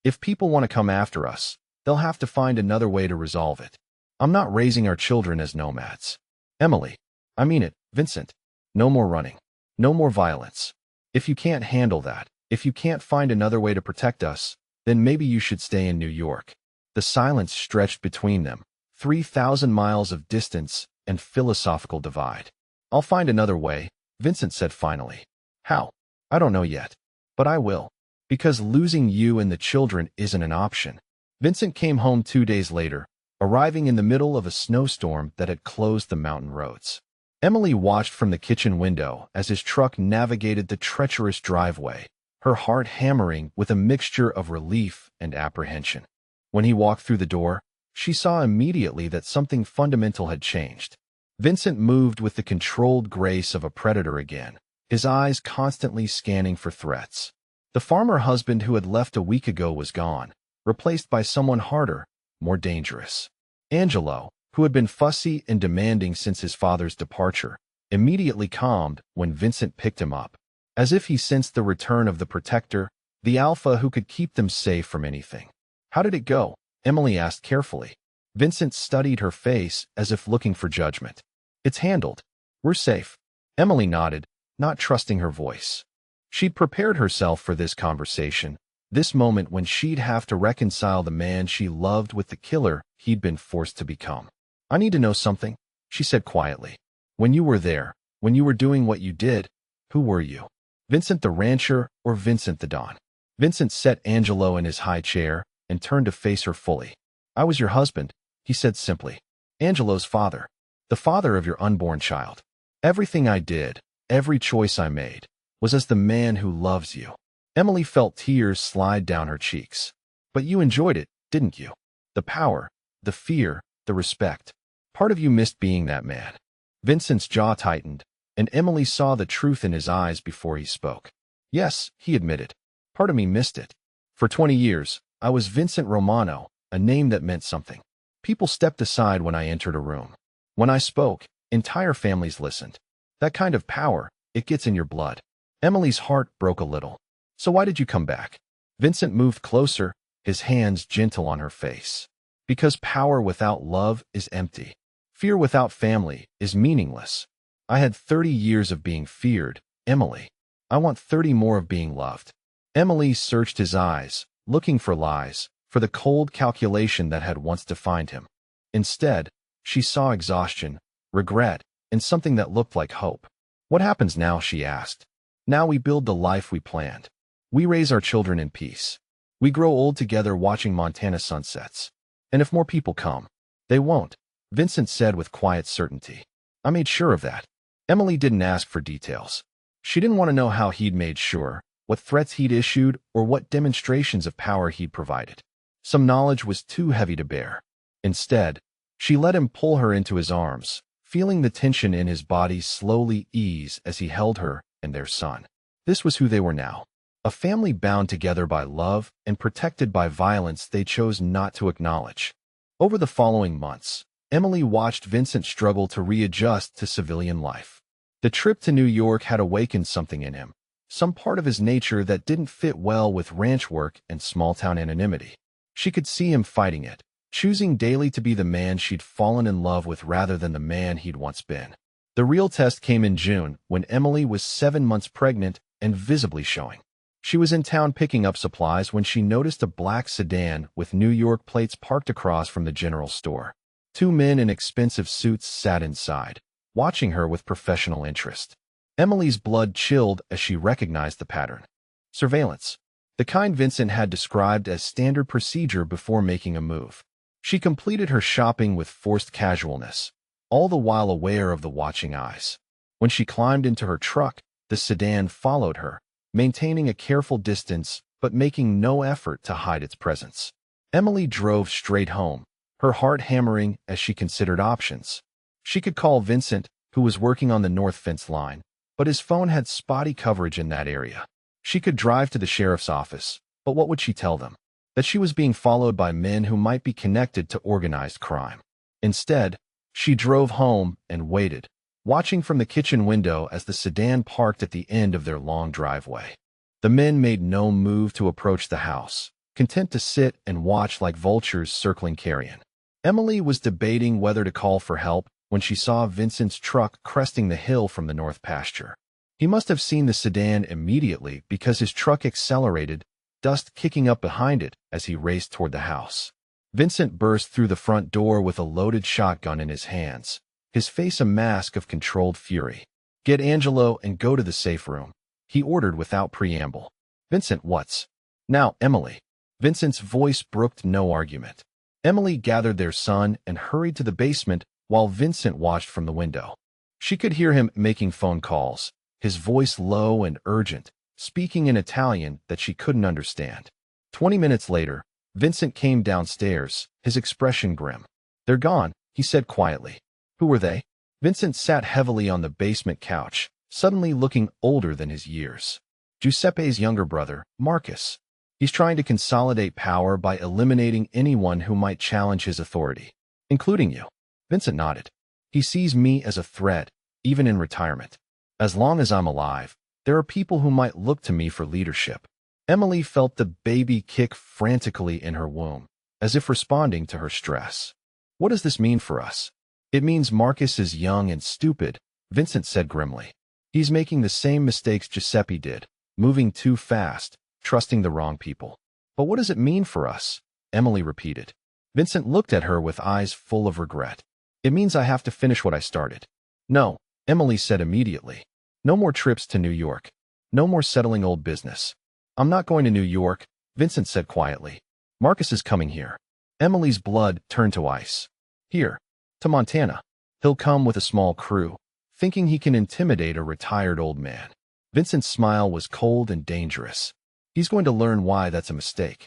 If people want to come after us, they'll have to find another way to resolve it. I'm not raising our children as nomads. Emily, I mean it, Vincent. No more running. No more violence. If you can't handle that, if you can't find another way to protect us, then maybe you should stay in New York. The silence stretched between them, 3,000 miles of distance and philosophical divide. I'll find another way, Vincent said finally. How? I don't know yet. But I will. Because losing you and the children isn't an option. Vincent came home 2 days later, arriving in the middle of a snowstorm that had closed the mountain roads. Emily watched from the kitchen window as his truck navigated the treacherous driveway, her heart hammering with a mixture of relief and apprehension. When he walked through the door, she saw immediately that something fundamental had changed. Vincent moved with the controlled grace of a predator again, his eyes constantly scanning for threats. The farmer husband who had left a week ago was gone, replaced by someone harder, more dangerous. Angelo, who had been fussy and demanding since his father's departure, immediately calmed when Vincent picked him up, as if he sensed the return of the protector, the alpha who could keep them safe from anything. How did it go? Emily asked carefully. Vincent studied her face as if looking for judgment. It's handled. We're safe. Emily nodded, not trusting her voice. She'd prepared herself for this conversation, this moment when she'd have to reconcile the man she loved with the killer he'd been forced to become. "I need to know something," she said quietly. "When you were there, when you were doing what you did, who were you? Vincent the rancher or Vincent the Don?" Vincent set Angelo in his high chair and turned to face her fully. "I was your husband," he said simply. "Angelo's father. The father of your unborn child. Everything I did, every choice I made, was as the man who loves you." Emily felt tears slide down her cheeks. "But you enjoyed it, didn't you? The power, the fear, the respect. Part of you missed being that man." Vincent's jaw tightened, and Emily saw the truth in his eyes before he spoke. "Yes," he admitted. "Part of me missed it. For 20 years, I was Vincent Romano, a name that meant something. People stepped aside when I entered a room. When I spoke, entire families listened. That kind of power, it gets in your blood." Emily's heart broke a little. "So why did you come back?" Vincent moved closer, his hands gentle on her face. "Because power without love is empty. Fear without family is meaningless. I had 30 years of being feared, Emily. I want 30 more of being loved." Emily searched his eyes, looking for lies, for the cold calculation that had once defined him. Instead, she saw exhaustion, regret, and something that looked like hope. "What happens now?" she asked. "Now we build the life we planned. We raise our children in peace. We grow old together watching Montana sunsets. And if more people come, they won't," Vincent said with quiet certainty. "I made sure of that." Emily didn't ask for details. She didn't want to know how he'd made sure, what threats he'd issued, or what demonstrations of power he'd provided. Some knowledge was too heavy to bear. Instead, she let him pull her into his arms, feeling the tension in his body slowly ease as he held her and their son. This was who they were now. A family bound together by love and protected by violence they chose not to acknowledge. Over the following months, Emily watched Vincent struggle to readjust to civilian life. The trip to New York had awakened something in him, some part of his nature that didn't fit well with ranch work and small-town anonymity. She could see him fighting it, choosing daily to be the man she'd fallen in love with rather than the man he'd once been. The real test came in June, when Emily was 7 months pregnant and visibly showing. She was in town picking up supplies when she noticed a black sedan with New York plates parked across from the general store. 2 men in expensive suits sat inside, watching her with professional interest. Emily's blood chilled as she recognized the pattern. Surveillance. The kind Vincent had described as standard procedure before making a move. She completed her shopping with forced casualness, all the while aware of the watching eyes. When she climbed into her truck, the sedan followed her, maintaining a careful distance but making no effort to hide its presence. Emily drove straight home, her heart hammering as she considered options. She could call Vincent, who was working on the north fence line, but his phone had spotty coverage in that area. She could drive to the sheriff's office, but what would she tell them? That she was being followed by men who might be connected to organized crime. Instead, she drove home and waited, watching from the kitchen window as the sedan parked at the end of their long driveway. The men made no move to approach the house, content to sit and watch like vultures circling carrion. Emily was debating whether to call for help when she saw Vincent's truck cresting the hill from the north pasture. He must have seen the sedan immediately because his truck accelerated, dust kicking up behind it as he raced toward the house. Vincent burst through the front door with a loaded shotgun in his hands, his face a mask of controlled fury. "Get Angelo and go to the safe room," he ordered without preamble. "Vincent, what's..." "Now, Emily." Vincent's voice brooked no argument. Emily gathered their son and hurried to the basement while Vincent watched from the window. She could hear him making phone calls, his voice low and urgent, speaking in Italian that she couldn't understand. 20 minutes later, Vincent came downstairs, his expression grim. "They're gone," he said quietly. "Who were they?" Vincent sat heavily on the basement couch, suddenly looking older than his years. "Giuseppe's younger brother, Marcus. He's trying to consolidate power by eliminating anyone who might challenge his authority, including you." Vincent nodded. "He sees me as a threat, even in retirement. As long as I'm alive, there are people who might look to me for leadership." Emily felt the baby kick frantically in her womb, as if responding to her stress. "What does this mean for us?" "It means Marcus is young and stupid," Vincent said grimly. "He's making the same mistakes Giuseppe did, moving too fast, trusting the wrong people. But what does it mean for us? Emily repeated. Vincent looked at her with eyes full of regret. It means I have to finish what I started. No, Emily said immediately. No more trips to New York. No more settling old business. I'm not going to New York, Vincent said quietly. Marcus is coming here. Emily's blood turned to ice. Here. To Montana. He'll come with a small crew, thinking he can intimidate a retired old man. Vincent's smile was cold and dangerous. He's going to learn why that's a mistake.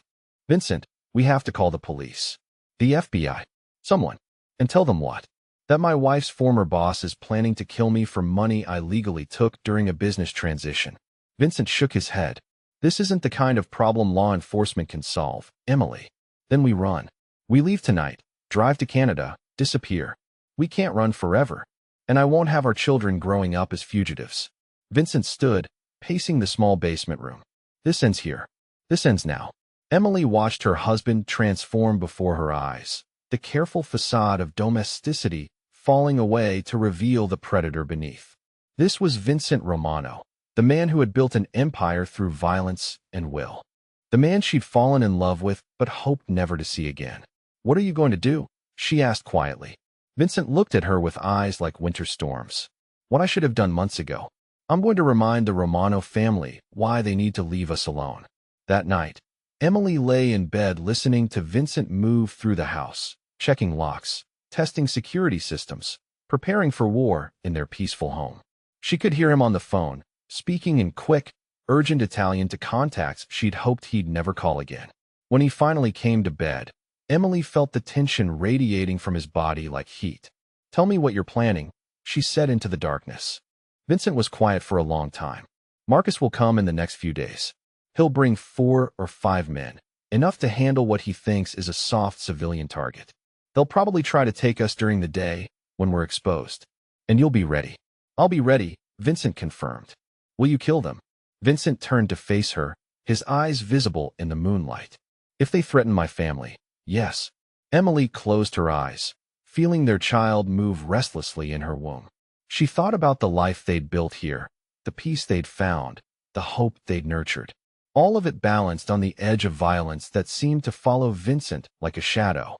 Vincent, we have to call the police. The FBI. Someone. And tell them what? That my wife's former boss is planning to kill me for money I legally took during a business transition. Vincent shook his head. This isn't the kind of problem law enforcement can solve, Emily. Then we run. We leave tonight, drive to Canada, disappear. We can't run forever. And I won't have our children growing up as fugitives. Vincent stood, pacing the small basement room. This ends here. This ends now. Emily watched her husband transform before her eyes, the careful facade of domesticity falling away to reveal the predator beneath. This was Vincent Romano, the man who had built an empire through violence and will. The man she'd fallen in love with but hoped never to see again. What are you going to do? She asked quietly. Vincent looked at her with eyes like winter storms. What I should have done months ago. I'm going to remind the Romano family why they need to leave us alone. That night, Emily lay in bed listening to Vincent move through the house, checking locks, testing security systems, preparing for war in their peaceful home. She could hear him on the phone, speaking in quick, urgent Italian to contacts she'd hoped he'd never call again. When he finally came to bed, Emily felt the tension radiating from his body like heat. Tell me what you're planning, she said into the darkness. Vincent was quiet for a long time. Marcus will come in the next few days. He'll bring 4 or 5 men, enough to handle what he thinks is a soft civilian target. They'll probably try to take us during the day, when we're exposed. And you'll be ready. I'll be ready, Vincent confirmed. Will you kill them? Vincent turned to face her, his eyes visible in the moonlight. If they threaten my family, yes. Emily closed her eyes, feeling their child move restlessly in her womb. She thought about the life they'd built here, the peace they'd found, the hope they'd nurtured. All of it balanced on the edge of violence that seemed to follow Vincent like a shadow.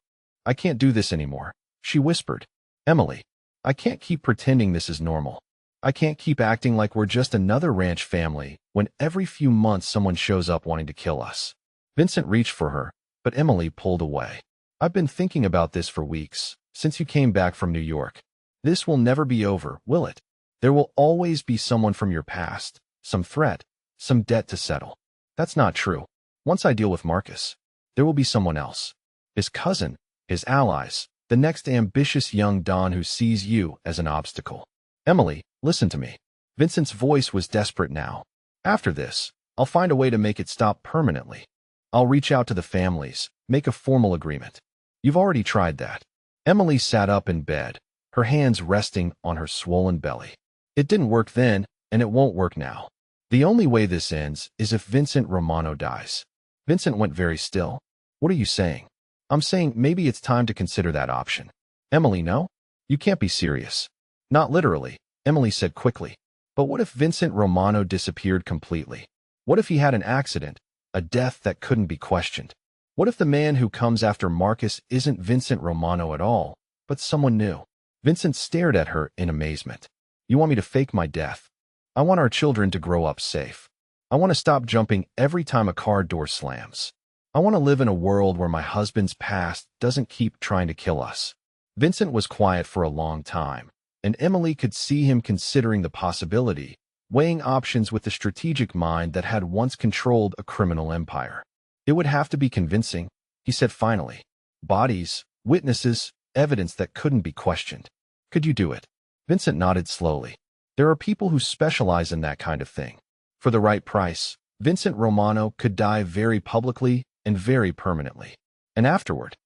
I can't do this anymore, she whispered. Emily, I can't keep pretending this is normal. I can't keep acting like we're just another ranch family when every few months someone shows up wanting to kill us. Vincent reached for her, but Emily pulled away. I've been thinking about this for weeks, since you came back from New York. This will never be over, will it? There will always be someone from your past, some threat, some debt to settle. That's not true. Once I deal with Marcus, there will be someone else. His cousin, his allies, the next ambitious young Don who sees you as an obstacle. Emily, listen to me. Vincent's voice was desperate now. After this, I'll find a way to make it stop permanently. I'll reach out to the families, make a formal agreement. You've already tried that. Emily sat up in bed, her hands resting on her swollen belly. It didn't work then, and it won't work now. The only way this ends is if Vincent Romano dies. Vincent went very still. What are you saying? I'm saying maybe it's time to consider that option. Emily, no? You can't be serious. Not literally, Emily said quickly. But what if Vincent Romano disappeared completely? What if he had an accident, a death that couldn't be questioned? What if the man who comes after Marcus isn't Vincent Romano at all, but someone new? Vincent stared at her in amazement. You want me to fake my death? I want our children to grow up safe. I want to stop jumping every time a car door slams. I want to live in a world where my husband's past doesn't keep trying to kill us. Vincent was quiet for a long time, and Emily could see him considering the possibility, weighing options with the strategic mind that had once controlled a criminal empire. It would have to be convincing, he said finally. Bodies, witnesses, evidence that couldn't be questioned. Could you do it? Vincent nodded slowly. There are people who specialize in that kind of thing. For the right price, Vincent Romano could die very publicly and very permanently. And afterward,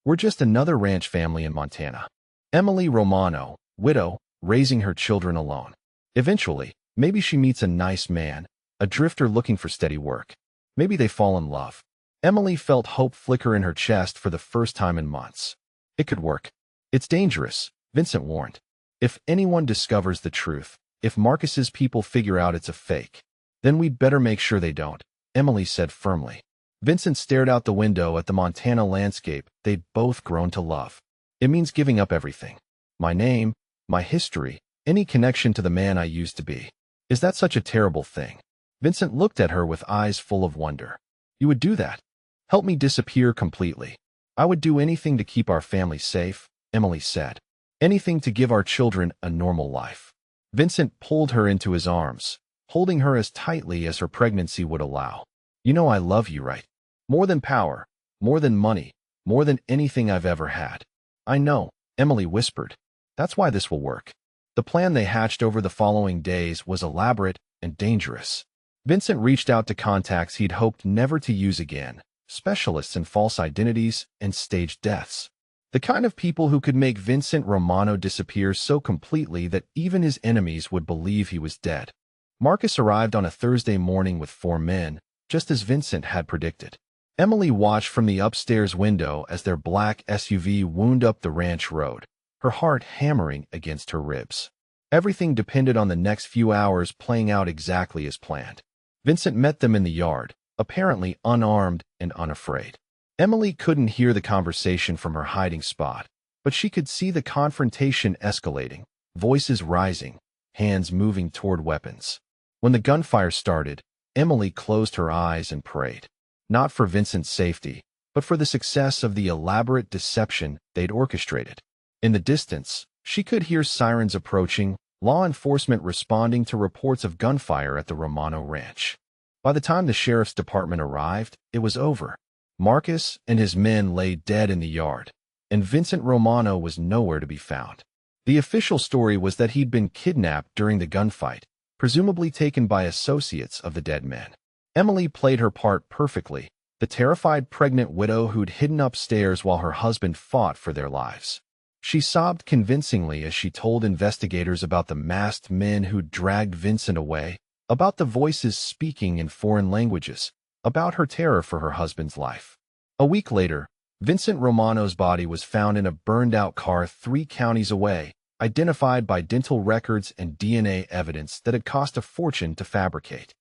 we're just another ranch family in Montana. Emily Romano, widow, raising her children alone. Eventually, maybe she meets a nice man, a drifter looking for steady work. Maybe they fall in love. Emily felt hope flicker in her chest for the first time in months. It could work. It's dangerous, Vincent warned. If anyone discovers the truth, if Marcus's people figure out it's a fake, Then we'd better make sure they don't, Emily said firmly. Vincent stared out the window at the Montana landscape they'd both grown to love. It means giving up everything. My name, my history, any connection to the man I used to be. Is that such a terrible thing? Vincent looked at her with eyes full of wonder. You would do that? Help me disappear completely. I would do anything to keep our family safe, Emily said. Anything to give our children a normal life. Vincent pulled her into his arms, holding her as tightly as her pregnancy would allow. You know I love you, right? More than power, more than money, more than anything I've ever had. I know, Emily whispered. That's why this will work. The plan they hatched over the following days was elaborate and dangerous. Vincent reached out to contacts he'd hoped never to use again, specialists in false identities and staged deaths. The kind of people who could make Vincent Romano disappear so completely that even his enemies would believe he was dead. Marcus arrived on a Thursday morning with 4 men, just as Vincent had predicted. Emily watched from the upstairs window as their black SUV wound up the ranch road, her heart hammering against her ribs. Everything depended on the next few hours playing out exactly as planned. Vincent met them in the yard, apparently unarmed and unafraid. Emily couldn't hear the conversation from her hiding spot, but she could see the confrontation escalating, voices rising, hands moving toward weapons. When the gunfire started, Emily closed her eyes and prayed. Not for Vincent's safety, but for the success of the elaborate deception they'd orchestrated. In the distance, she could hear sirens approaching, law enforcement responding to reports of gunfire at the Romano Ranch. By the time the sheriff's department arrived, it was over. Marcus and his men lay dead in the yard, and Vincent Romano was nowhere to be found. The official story was that he'd been kidnapped during the gunfight, presumably taken by associates of the dead men. Emily played her part perfectly, the terrified pregnant widow who'd hidden upstairs while her husband fought for their lives. She sobbed convincingly as she told investigators about the masked men who'd dragged Vincent away, about the voices speaking in foreign languages, about her terror for her husband's life. A week later, Vincent Romano's body was found in a burned-out car 3 counties away, identified by dental records and DNA evidence that had cost a fortune to fabricate.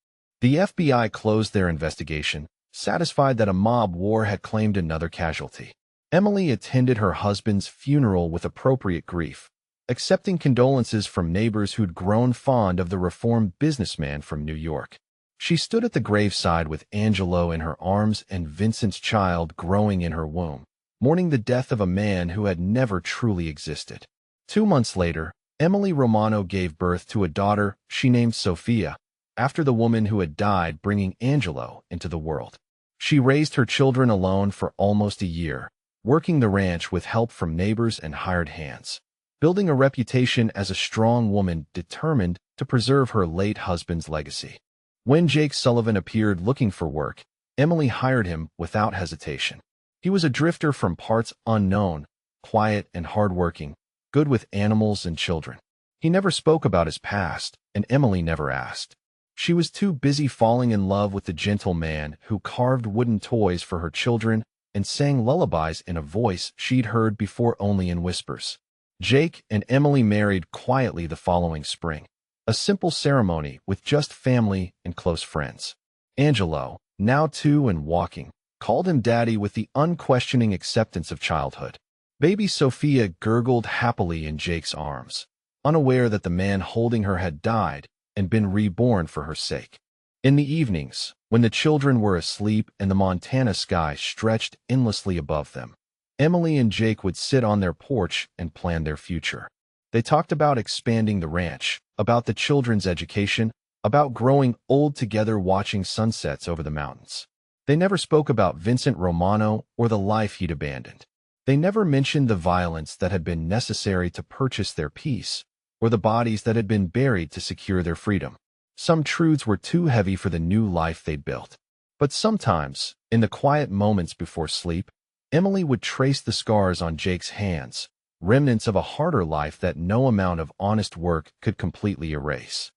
The FBI closed their investigation, satisfied that a mob war had claimed another casualty. Emily attended her husband's funeral with appropriate grief, accepting condolences from neighbors who'd grown fond of the reformed businessman from New York. She stood at the graveside with Angelo in her arms and Vincent's child growing in her womb, mourning the death of a man who had never truly existed. 2 months later, Emily Romano gave birth to a daughter she named Sophia, after the woman who had died bringing Angelo into the world. She raised her children alone for almost a year, working the ranch with help from neighbors and hired hands, building a reputation as a strong woman determined to preserve her late husband's legacy. When Jake Sullivan appeared looking for work, Emily hired him without hesitation. He was a drifter from parts unknown, quiet and hardworking, good with animals and children. He never spoke about his past, and Emily never asked. She was too busy falling in love with the gentle man who carved wooden toys for her children and sang lullabies in a voice she'd heard before only in whispers. Jake and Emily married quietly the following spring. A simple ceremony with just family and close friends. Angelo, now 2 and walking, called him daddy with the unquestioning acceptance of childhood. Baby Sophia gurgled happily in Jake's arms, unaware that the man holding her had died and been reborn for her sake. In the evenings, when the children were asleep and the Montana sky stretched endlessly above them, Emily and Jake would sit on their porch and plan their future. They talked about expanding the ranch, about the children's education, about growing old together watching sunsets over the mountains. They never spoke about Vincent Romano or the life he'd abandoned. They never mentioned the violence that had been necessary to purchase their peace, or the bodies that had been buried to secure their freedom. Some truths were too heavy for the new life they'd built. But sometimes, in the quiet moments before sleep, Emily would trace the scars on Jake's hands, remnants of a harder life that no amount of honest work could completely erase.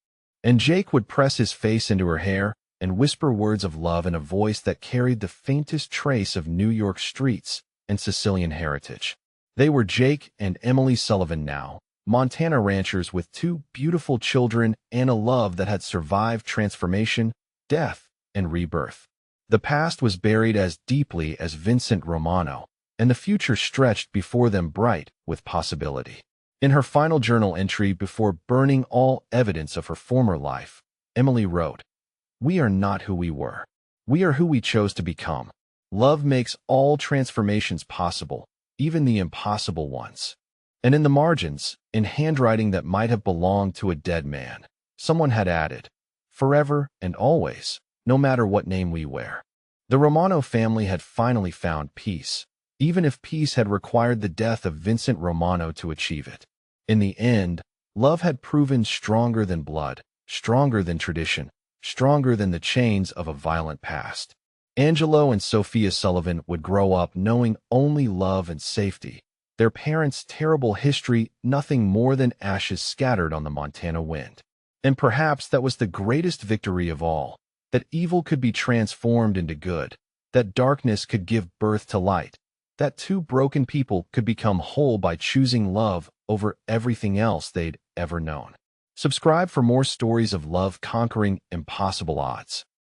And Jake would press his face into her hair and whisper words of love in a voice that carried the faintest trace of New York streets and Sicilian heritage. They were Jake and Emily Sullivan now, Montana ranchers with two beautiful children and a love that had survived transformation, death, and rebirth. The past was buried as deeply as Vincent Romano, and the future stretched before them bright with possibility. In her final journal entry before burning all evidence of her former life, Emily wrote, "We are not who we were. We are who we chose to become. Love makes all transformations possible, even the impossible ones." And in the margins, in handwriting that might have belonged to a dead man, someone had added, "Forever and always, no matter what name we wear." The Romano family had finally found peace, even if peace had required the death of Vincent Romano to achieve it. In the end, love had proven stronger than blood, stronger than tradition, stronger than the chains of a violent past. Angelo and Sophia Sullivan would grow up knowing only love and safety, their parents' terrible history nothing more than ashes scattered on the Montana wind. And perhaps that was the greatest victory of all, that evil could be transformed into good, that darkness could give birth to light, that two broken people could become whole by choosing love over everything else they'd ever known. Subscribe for more stories of love conquering impossible odds.